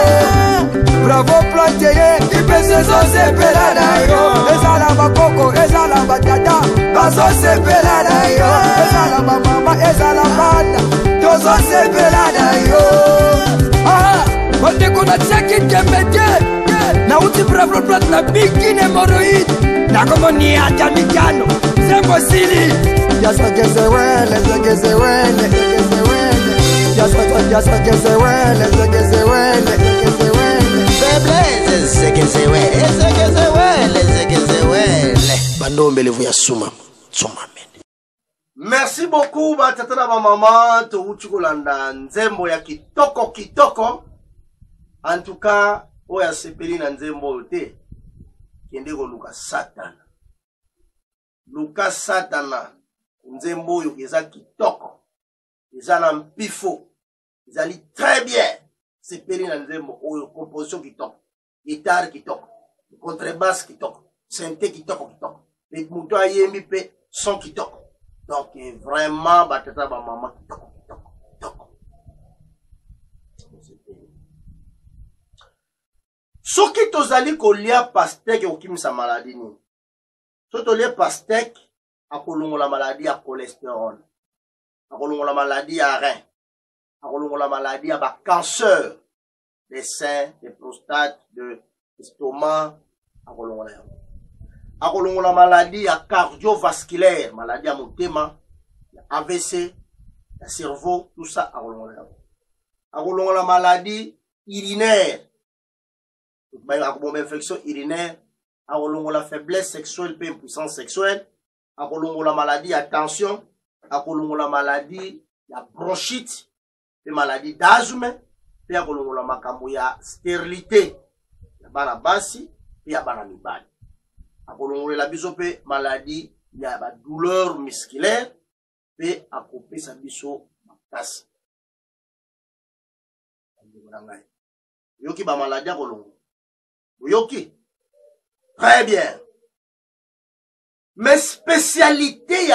Bravo Plan teye, kipese zo sepela na yo. Ezala bakoko, ezala batata, bazo sepela na yo. Ezala mama, ezala bana, tozo sepela na yo. Ah, ondeko na tsaki kemete, na uti Bravo Plan na bikini hemorrhoid, na komo ni atamikano, zembo sili. Yazagezewele, zagezewele, zagezewele. Yazagezewele, zagezewele, zagezewele. Faiblesse, zegezewele. Bandombe levu ya suma. Suma mene. Merci beaucoup, batata na maman. Touti kolanda nzembo ya kitoko kitoko. En tout cas, oya sepeli na nzembo te. Kende ko Luka Satana. Luka Satana. Nzembo yo eza kitoko. Eza na mpifo. Ezali très bien. Sepeli na nzembo oyo composition kitoko. Guitare kitoko. Contrebasse kitoko. Synthé kitoko kitoko. Et muto ayembi pe son kitoko. Donc vraiment batata ba maman kitoko kitoko kitoko. Soki tozali kolia pastèque okimisa maladie ni. So tolia pastèque akolongola maladie ya cholestérol. Akolongola maladie ya rein. Akolongola maladie ya ba cancer des seins, des prostates, de l'estomac, akolongola yango. Akolongola maladie ya cardiovasculaire, maladie ya motema, ya AVC, ya cerveau, tout ça akolongola yango. Akolongola maladie urinaire. Akolongola infection urinaire, akolongola faiblesse sexuelle pe impuissance sexuelle, akolongola maladie ya tension, akolongola maladie ya bronchite, pe maladie d'asthme, pe akolongola makambo ya stérilité, ya bana basi, pe ya bana mibali. Akolongola biso pe maladie ya ba douleur musculaire, pe akopesa biso makasi. Yoki ba maladie akolongola. Yoki. Très bien. Mais spécialité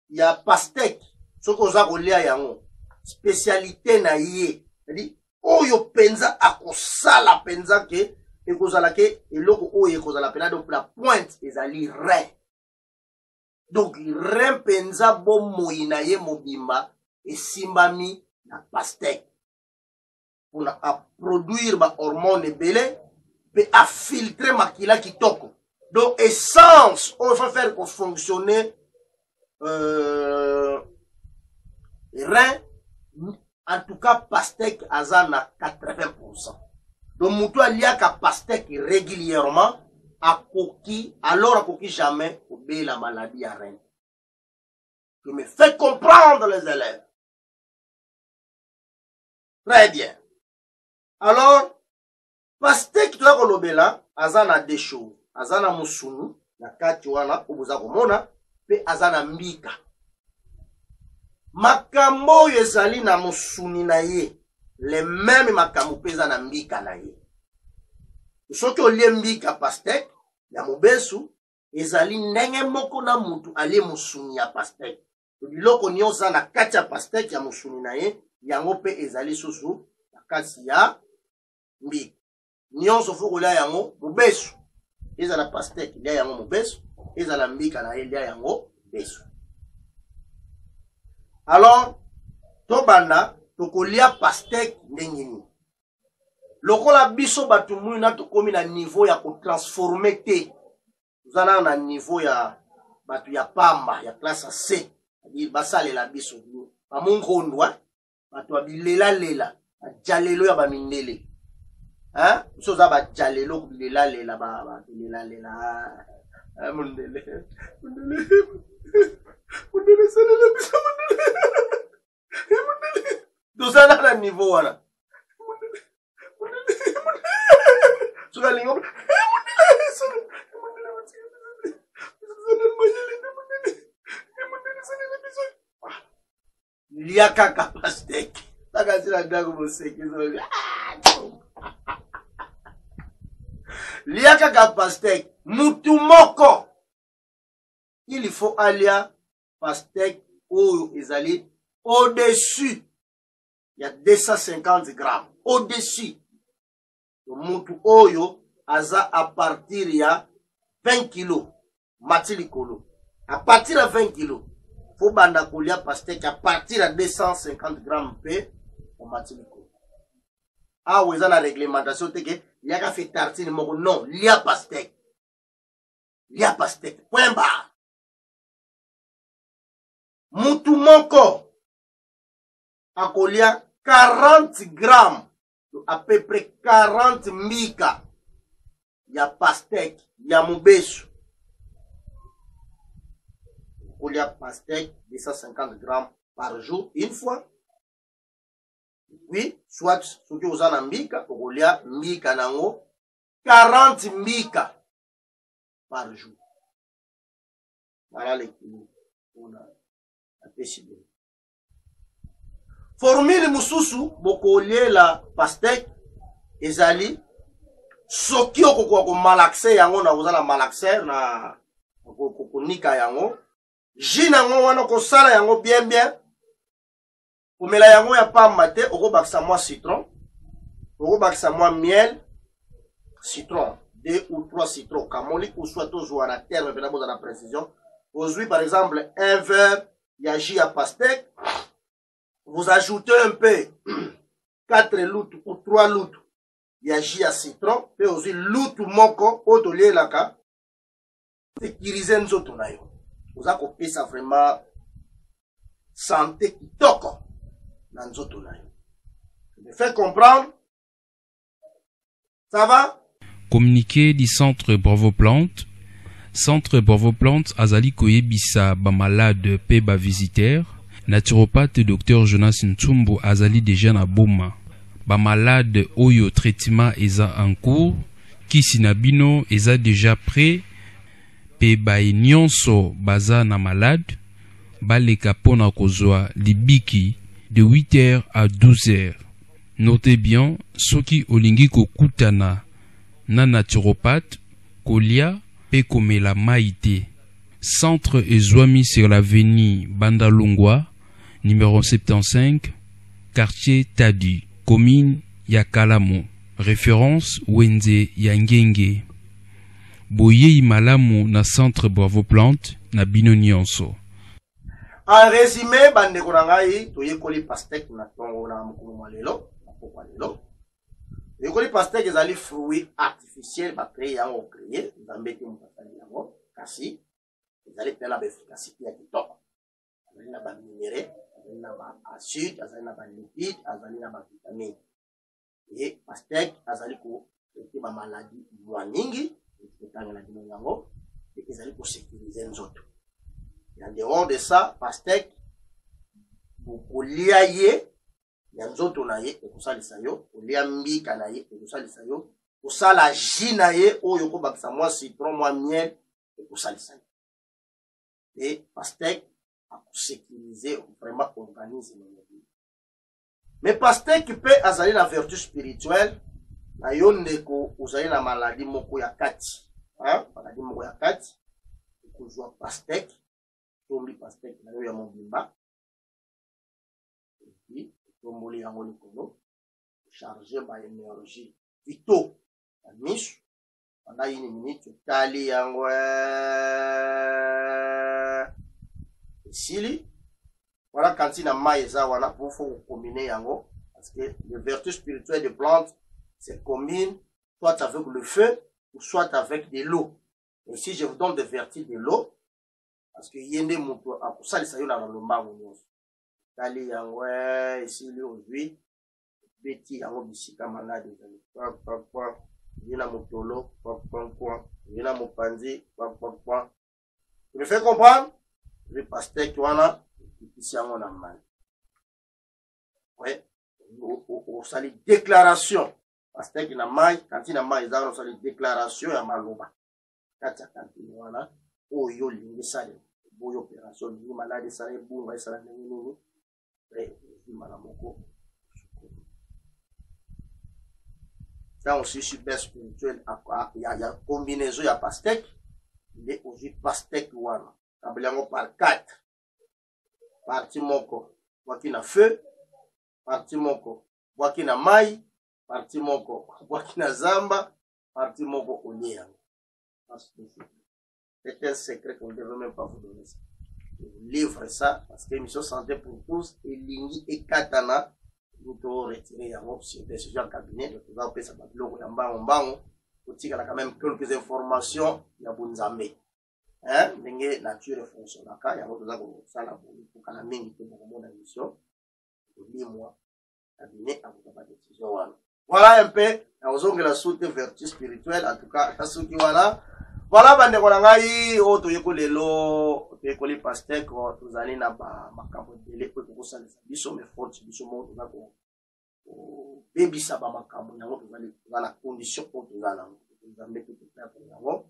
ya pastèque. Ce qu'on a kolia yango. Spécialité na yé. C'est-à-dire, oyo penza akosala penza ke, ekozala ke, eloko oyo ekozala penza, donc la pointe, ezali rein. Donc, rein penza bon moïna ye mobimba, et simbami na pastèque. Pour produire ma hormone belé, et à filtrer ma kila kitoko. Donc, essence, on va faire pour fonctionner rein, en tout cas, pastèque azana 80%. Donc, moutou liaka pastèque régulièrement, à coquille, alors à coquille jamais, obéir la maladie à rein. Je me fais comprendre les élèves. Très bien. Alors, pastèque tu as kolobela, azana deux choses. Azana musunu, na kati wana, obuza komona, pe azana mbika. makambo oyo ezali na mosuni na ye le meme makambo peza na mbika na ye. Soki olie mbika pastek ya mobesu ezali ndenge moko na mutu alie mosuni ya pastek. Biloko nyonso na kati ya pastek ya mosuni na ye yango pe ezali susu na kati ya mbika. Nyonso fo kolia yango mobesu. Ezala pastek lia yango mobesu, ezala mbika na ye lia yango besu. Alors, tobanda tokolia pastek ndenge nini. Lokola biso batu mwina tokomi na niveau ya kotransforme te. Tozana na niveau ya batu ya pamba ya classe C. Basale la biso ba mongondwa batu abilela lela ajalelo ya bamindele. Hein? Biso za bajalelo kubilela lela ba bilela lela. Mundele. Mundele salela biso mundele. Mundele. Tozana na niveau wana. Liaka kapastek. Takasira gago moseki. Liaka kapastek. Mutu moko. Il faut alia pastek oyo ezali au-dessus. Il y a 250 grammes. Au-dessus. Mutu oyo aza à partir ya 20 kilos. Matili kolo. À partir de 20 kilos. Faut banda kolia pastek à partir de 250 grammes pe au matili kolo. Ah, ou la réglementation teke, il y a fait tartine moko non, lia pastek. Lia pastek. Point barre. Mutu moko akolia 40 grammes. À peu près 40 mbika ya pastek ya mobesu. Kolia pastek 250 grammes par jour une fois. Oui, soit ce que vous avez en mbika, kolia mbika nango 40 mbika par jour. Voilà l'équilibre. On a décidé. Formule mususu bokolie la pastek ezali soki okoko ko malaxe yango na kozala malaxer na konika yango jina yango wana ko sala yango bien bien komela yango ya pamba te okobakisa mwa citron okobakisa mwa miel citron 2 ou 3 citrons kamoli ou soit toujours à terme mais dans la précision aujourd'hui par exemple un verre ya jus à pastek. Vous ajoutez un peu 4 loutres ou 3 loutres. Il y a jus à citron. Et aussi loutre moko. Otolier laka. Sécuriser nous autres. Vous avez copié ça vraiment. Santé qui toque. Dans nous autres. Je me fais comprendre. Ça va? Communiqué du centre Bravo Plante. Centre Bravo Plante azali koyebisa ba malade pe ba visiteurs. Naturopathe Dr Jonas Ntumbu azali déjà na boma. Ba malade oyo traitement eza en cours, kisi na bino eza déjà prêt, pe ba nyonso baza na malade, baleka pona kozwa libiki de 8h à 12h. Notez bien, soki olingi kokutana na naturopathe, kolia pe komela maite. Centre ezwami sur l'avenue Bandalungwa, numéro 75, quartier Tadi, commune Yakalamo. Référence Wenze Yangenge. Boye Imalamu na centre Bravo Plante na bino nyonso. En résumé, bande korangai, toye koli pastek na tongo na mukulu lelo, na pokwa lelo. Toye pastek ezali fruit artificiel ba créé yango créé, zambeti mutafali yango, kasi ezali pena ba efficacité ya kitoko. Ezali na ba minéraux, ezali na ba acide, ezali na ba lipides, ezali na ba vitamines. Et pastek ezali ko traiter ba maladie mwa mingi, etanga na dino yango, et ezali ko sécuriser nzoto. Et en dehors de ça, pastek kolia ye ya nzoto na ye ekosalisa yo, kolia mbika na ye ekosalisa yo, kosala jus na ye oyo kobakisa mwa citron mwa miel ekosalisa yo. Et pastek sécuriser, vraiment organiser nos vies. Mais pasteur qui peut azali la vertu spirituelle, na yondeko uzali na maladie moko ya kati, hein, maladie moko ya kati, kujua pasteur, tombi pasteur na yo ya mobimba, et tomboli yango likolo, charger ma énergie, vito, na misu, pendant une minute, tali yango, sili, voilà quand il y a maïsa, voilà, pour faut combiner yango, parce que les vertus spirituelles de plantes, c'est combine, soit avec le feu, ou soit avec de l'eau. Et si je vous donne des vertus de l'eau, parce que yende mouto, à ça, les saillons dans le mbago, tali yango, ici, aujourd'hui, beti yango bisika malade, yena motolo, yena mopanzi, tu me fais comprendre? Le pasteur qui wana, ici on a mal. Ouais, on sali déclaration. Pasteur qui n'a mal, quand il n'a mal, ils ont sali déclaration à maloba. Quand il wana, oh yo lingi sali, boyo opération, lingi malade sali, bunga sali nini, et malamoko. Ça aussi super spirituel, il y a combinaison, il y a pasteur, il est aussi pasteur qui wana. Kablango par 4. Parti moko, waki na feu. Parti moko, waki na mai. Parti moko, waki na zamba. Parti moko, onia. C'est un secret qu'on ne devrait même pas vous donner ça. Je vous livre ça, parce que mission santé pour tous, et lingi et katana, nous devons retirer yango, sur des sujets en cabinet, donc nous allons faire ça, babilo, yambango, pour tirer quand même quelques informations, yabunzambe. Hein, n'engé nature fonctionne là, y'a d'autres gens qui ça la pour qu'à la mingi pour mon émission, dis moi, cabinet à vous avoir décision voilà un peu, nous avons la soute vertu spirituelle, en tout cas, à ceux qui voilà, bande konangai, auto yeko lelo, yeko li pasteur, ko tuzali na ba makambo dele ko ko sala biso me force biso mo na ko baby saba makambo yango tuzali na condition ko tuzala, tuzambe tout faire pour yango.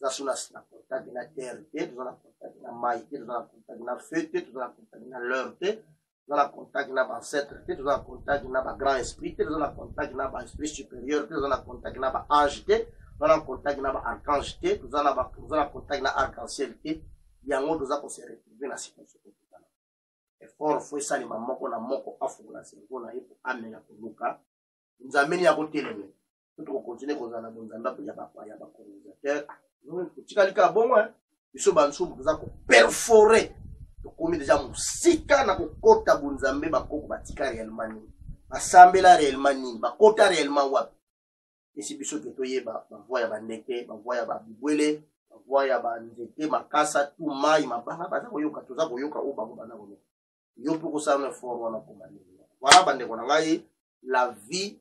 Ça sur la contact na terre, tout la contact na maï, tout la contact na feu, tout la contact na l'heure, tout la contact na ancêtre, tout la contact na grand esprit, tout la contact na esprit supérieur, tout la contact na ange, tout la contact na archange, tout la contact na arc-en-ciel, yango tout ça qu'on se retrouver na situation. Et fort faut ça les mamans qu'on a moko afula c'est qu'on a eu pour amener la koluka. Nous amène ya boteleme. Tout on continue qu'on a na bonzamba pour ya ba colonisateur. Tikalika bon hein biso bansu buza ko perforer to komi déjà musika na ko kota bunzambe bakoko batika réellement ni basambela réellement ni bakota réellement wapi et si biso to yeba ba voya ba ndeke ba voya ba bibwele ba voya ba ndeke makasa tout mai mabanga baza koyoka toza koyoka o bango bana ko yo pour ça ne faut wana komani voilà bande ko ngai la vie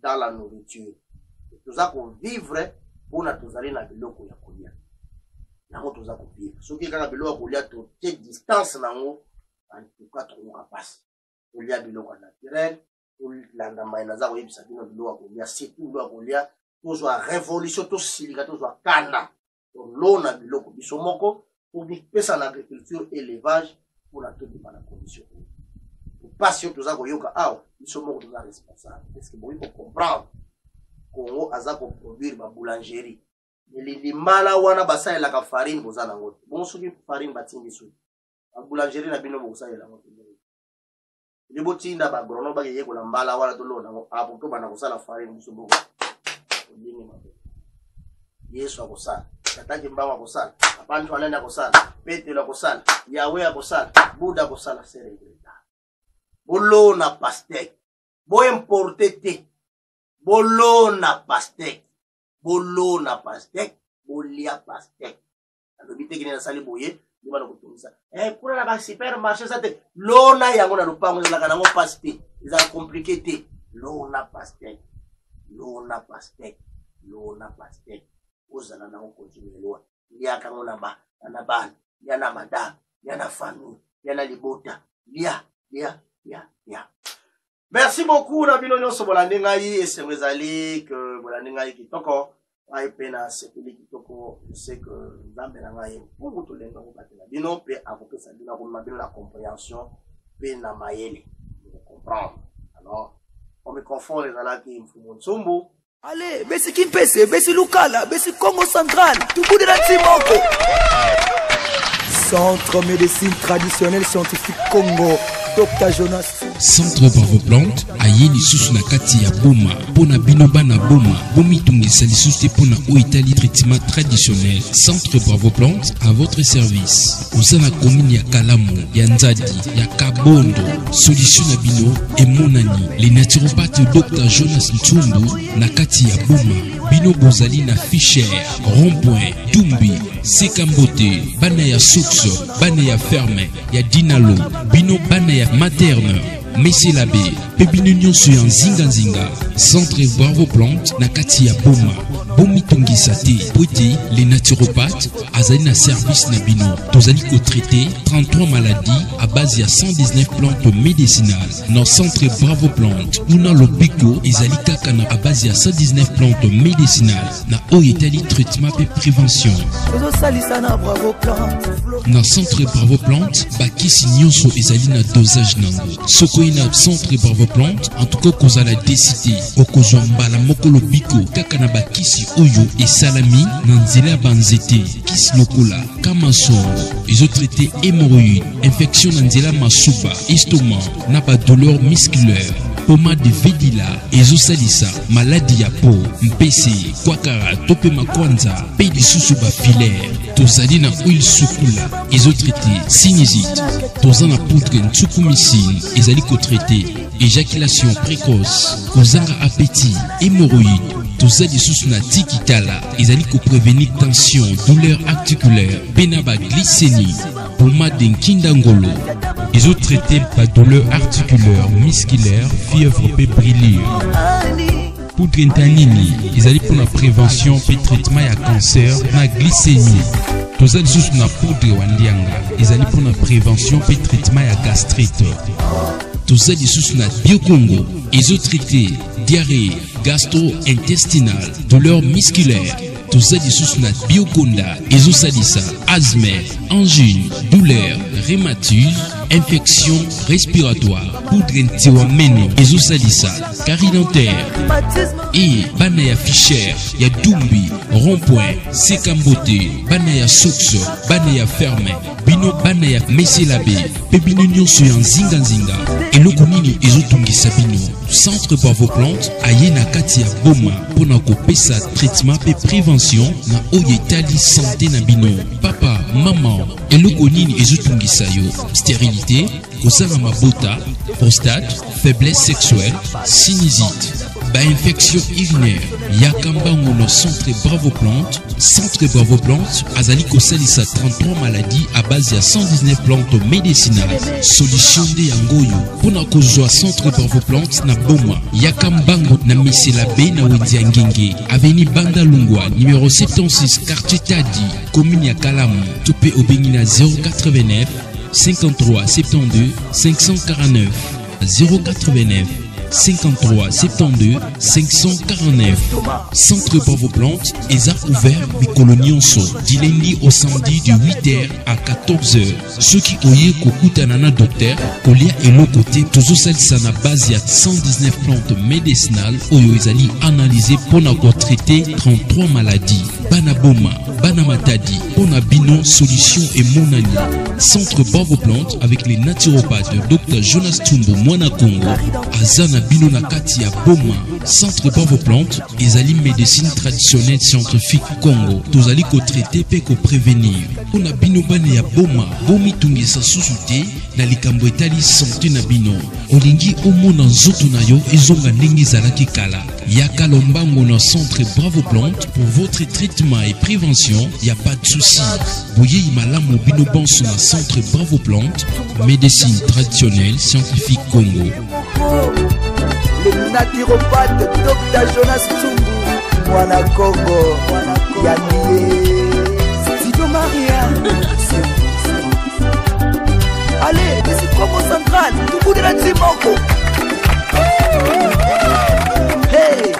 dans la nourriture toza ko vivre pona tozali na biloko ya kolia nango toza kopika soki kaka biloko ya kolia totie distance nango en tout cas tokoka pasi kolia biloko ya naturel tolanda mai naza koyebisa bino biloko ya kolia surtout biloko ya kolia tozwa révolution tosilika tozwa kanda tolona biloko biso moko tobipesa na agriculture élevage mpona tobima na condition pasi oyo toza koyoka awa biso moko toza responsable parce que boyi kocomprendre Congo aza ko produire ba boulangerie. Elili mala wana basalela ka farine bozana ngote. Bon soki farine batindi so. Ba boulangerie na bino bosalela ngote. Li botinda ba grono ba yeko la mbala wana to lona ngo apo to bana kosala farine biso boko. Olingi mabe. Yesu akosala. Tataki mbawa akosala. Abantu wanene akosala. Petelo akosala. Yahweh akosala. Buddha akosala seregreta. Bolo na pastek. Bo importer te. Bolo na pastek, bolia pastek. Alors bité qui na sali boye, ni bana kotumisa. Pour la ba supermarché ça te lona yango na lupango la kana ngo pastek. Ils ont compliqué te. Lona pastek. Ozala na ngo continue loa. Lia kango na ba, na ban, ya na madame, ya na famille, ya na libota. Lia. Merci beaucoup na bino nyonso bolandi ngai esengezali que bolandi ngai kitoko Wai pena sepeli kitoko, je sais que Nzambe na ngai mpungu to lenga ko batela. Bino pe akopesa bino ko mabino la compréhension pe na mayele. Vous comprendre. Alors, on me confond les alaki mfumo Ntsumbu. Allez, besi Kimpese, besi Lukala, besi Congo Central, tout bout de la Timoko. Centre médecine traditionnelle scientifique Congo, Dr Jonas. Centre Bravo Plante ayeli susu na kati ya boma pona bino bana boma bomi tungisa lisusu pona oitali traitement traditionnel. Centre Bravo Plante à votre service. Osana commune ya Kalamu, ya Nzadi, ya Kabondo. Solution na bino et monani. Les naturopathes Dr Jonas Ntsumbu na kati ya boma. Bino bozali na Fischer, Rond-Point, Dumbi, Sekambote, bana ya Soxo, bana ya Ferme, ya Dinalo, bino bana ya Materne, Messi Labé, Pebino nyonso ya Nzinga. Centre Bravo Plante na kati ya boma. Bomi tungisa te, pote les naturopathes azali na service na bino. Tozali ko traiter 33 maladies à base ya 119 plantes médicinales. Dans Centre Bravo Plante, una lobiko ezali kaka na à base ya 119 plantes médicinales. Na oitali traitement et prévention. Dans Centre Bravo Plante, bakisi nyonso ezali na dosage nango. Sokoyi na Centre Bravo Plante, en tout cas kozala décidé okozwa mbala moko lobiko kaka na bakisi oyo et salami nanzela banzete kisi lokola kamaso ils ont traité hémorroïdes infection nanzela masuba estomac na ba douleur musculaire pommade de vedila ezosalisa maladie ya peau mpese kwakara tope makwanza pe lisusu ba filaire tozali na huile sukula ils ont traité sinusite tozana poudre nsukumicine ezali ko traité éjaculation précoce kozanga appétit hémorroïdes tozali sous na tikitala ezali ko prévenir tension douleur articulaire penaba glycémie pommade nkindangolo ils ont traité par douleur articulaire musculaire fièvre pe brûlure poudre ntanini ezali pour la prévention pe traitement ya cancer na glycémie tozali sous na poudre wandianga ezali pour la prévention pe traitement ya gastrite tozali sous na biocongo ils ont traité diarrhée gastro-intestinale, douleur musculaire, tozali sous na bioconda, ezosalisa, asthme, angine, douleur, rhumatisme, infection respiratoire, poudre ntiwameno, ezosalisa, carie dentaire, et banaya Fischer, ya Dumbi, Rond-Point, Sekambote, banaya Soxo, banaya Ferme, bino banaya Messi Labé, pebino nyonso ya Nzinga, eloko nini ezotungisa bino. Centre Bravo Plante aye na kati ya boma pona kopesa traitement pe prévention na oyetali santé na bino. Papa, maman, eloko nini ezotungisa yo. Stérilité, kozanga mabota, prostate, faiblesse sexuelle, sinusite, infection urinaire. Yakambango no Centre Bravo Plante. Centre Bravo Plante azali kosalisa 33 maladies à base ya 119 plantes médicinales. Solution de yangoyo pona kozwa Centre Bravo Plante na boma Yakambango na Messi Labé na Wendia Ngenge avenue Banda Lungwa numéro 76 quartier Tadi commune ya Kalamu topé obengi na 089 53 72 549 089 53 72 549. Centre Bravo Plante est ouvert mikolo nyonso du lundi au samedi de 8h à 14h. Ceux qui oye kokutana na docteur kolia eloko te tozosalisa na base ya 119 plantes médicinales oyo ezali analysé pona ko traiter 33 maladies. Bana boma, bana matadi, pona bino solution et monani. Centre Bravo Plante avec les naturopathes Dr Jonas Ntsumbu Mwana Congo azana bino na kati ya boma. Centre Bravo Plante ezali médecine traditionnelle scientifique Congo tozali ko traiter pe ko prévenir pona bino bana ya boma bomi tungisa susu te na likambo etali santé na bino olingi omona nzoto na yo ezonga ndenge ezalaki kala yaka lombango na Centre Bravo Plante pour votre traitement et prévention y a pas de souci boye malamu bino bonso na Centre Bravo Plante médecine traditionnelle scientifique Congo. Le naturopathe Dr Jonas Ntsumbu Mwana Congo Yannié Tito Maria. Allez, c'est Congo Central, tout bout de la Timoko. Hey.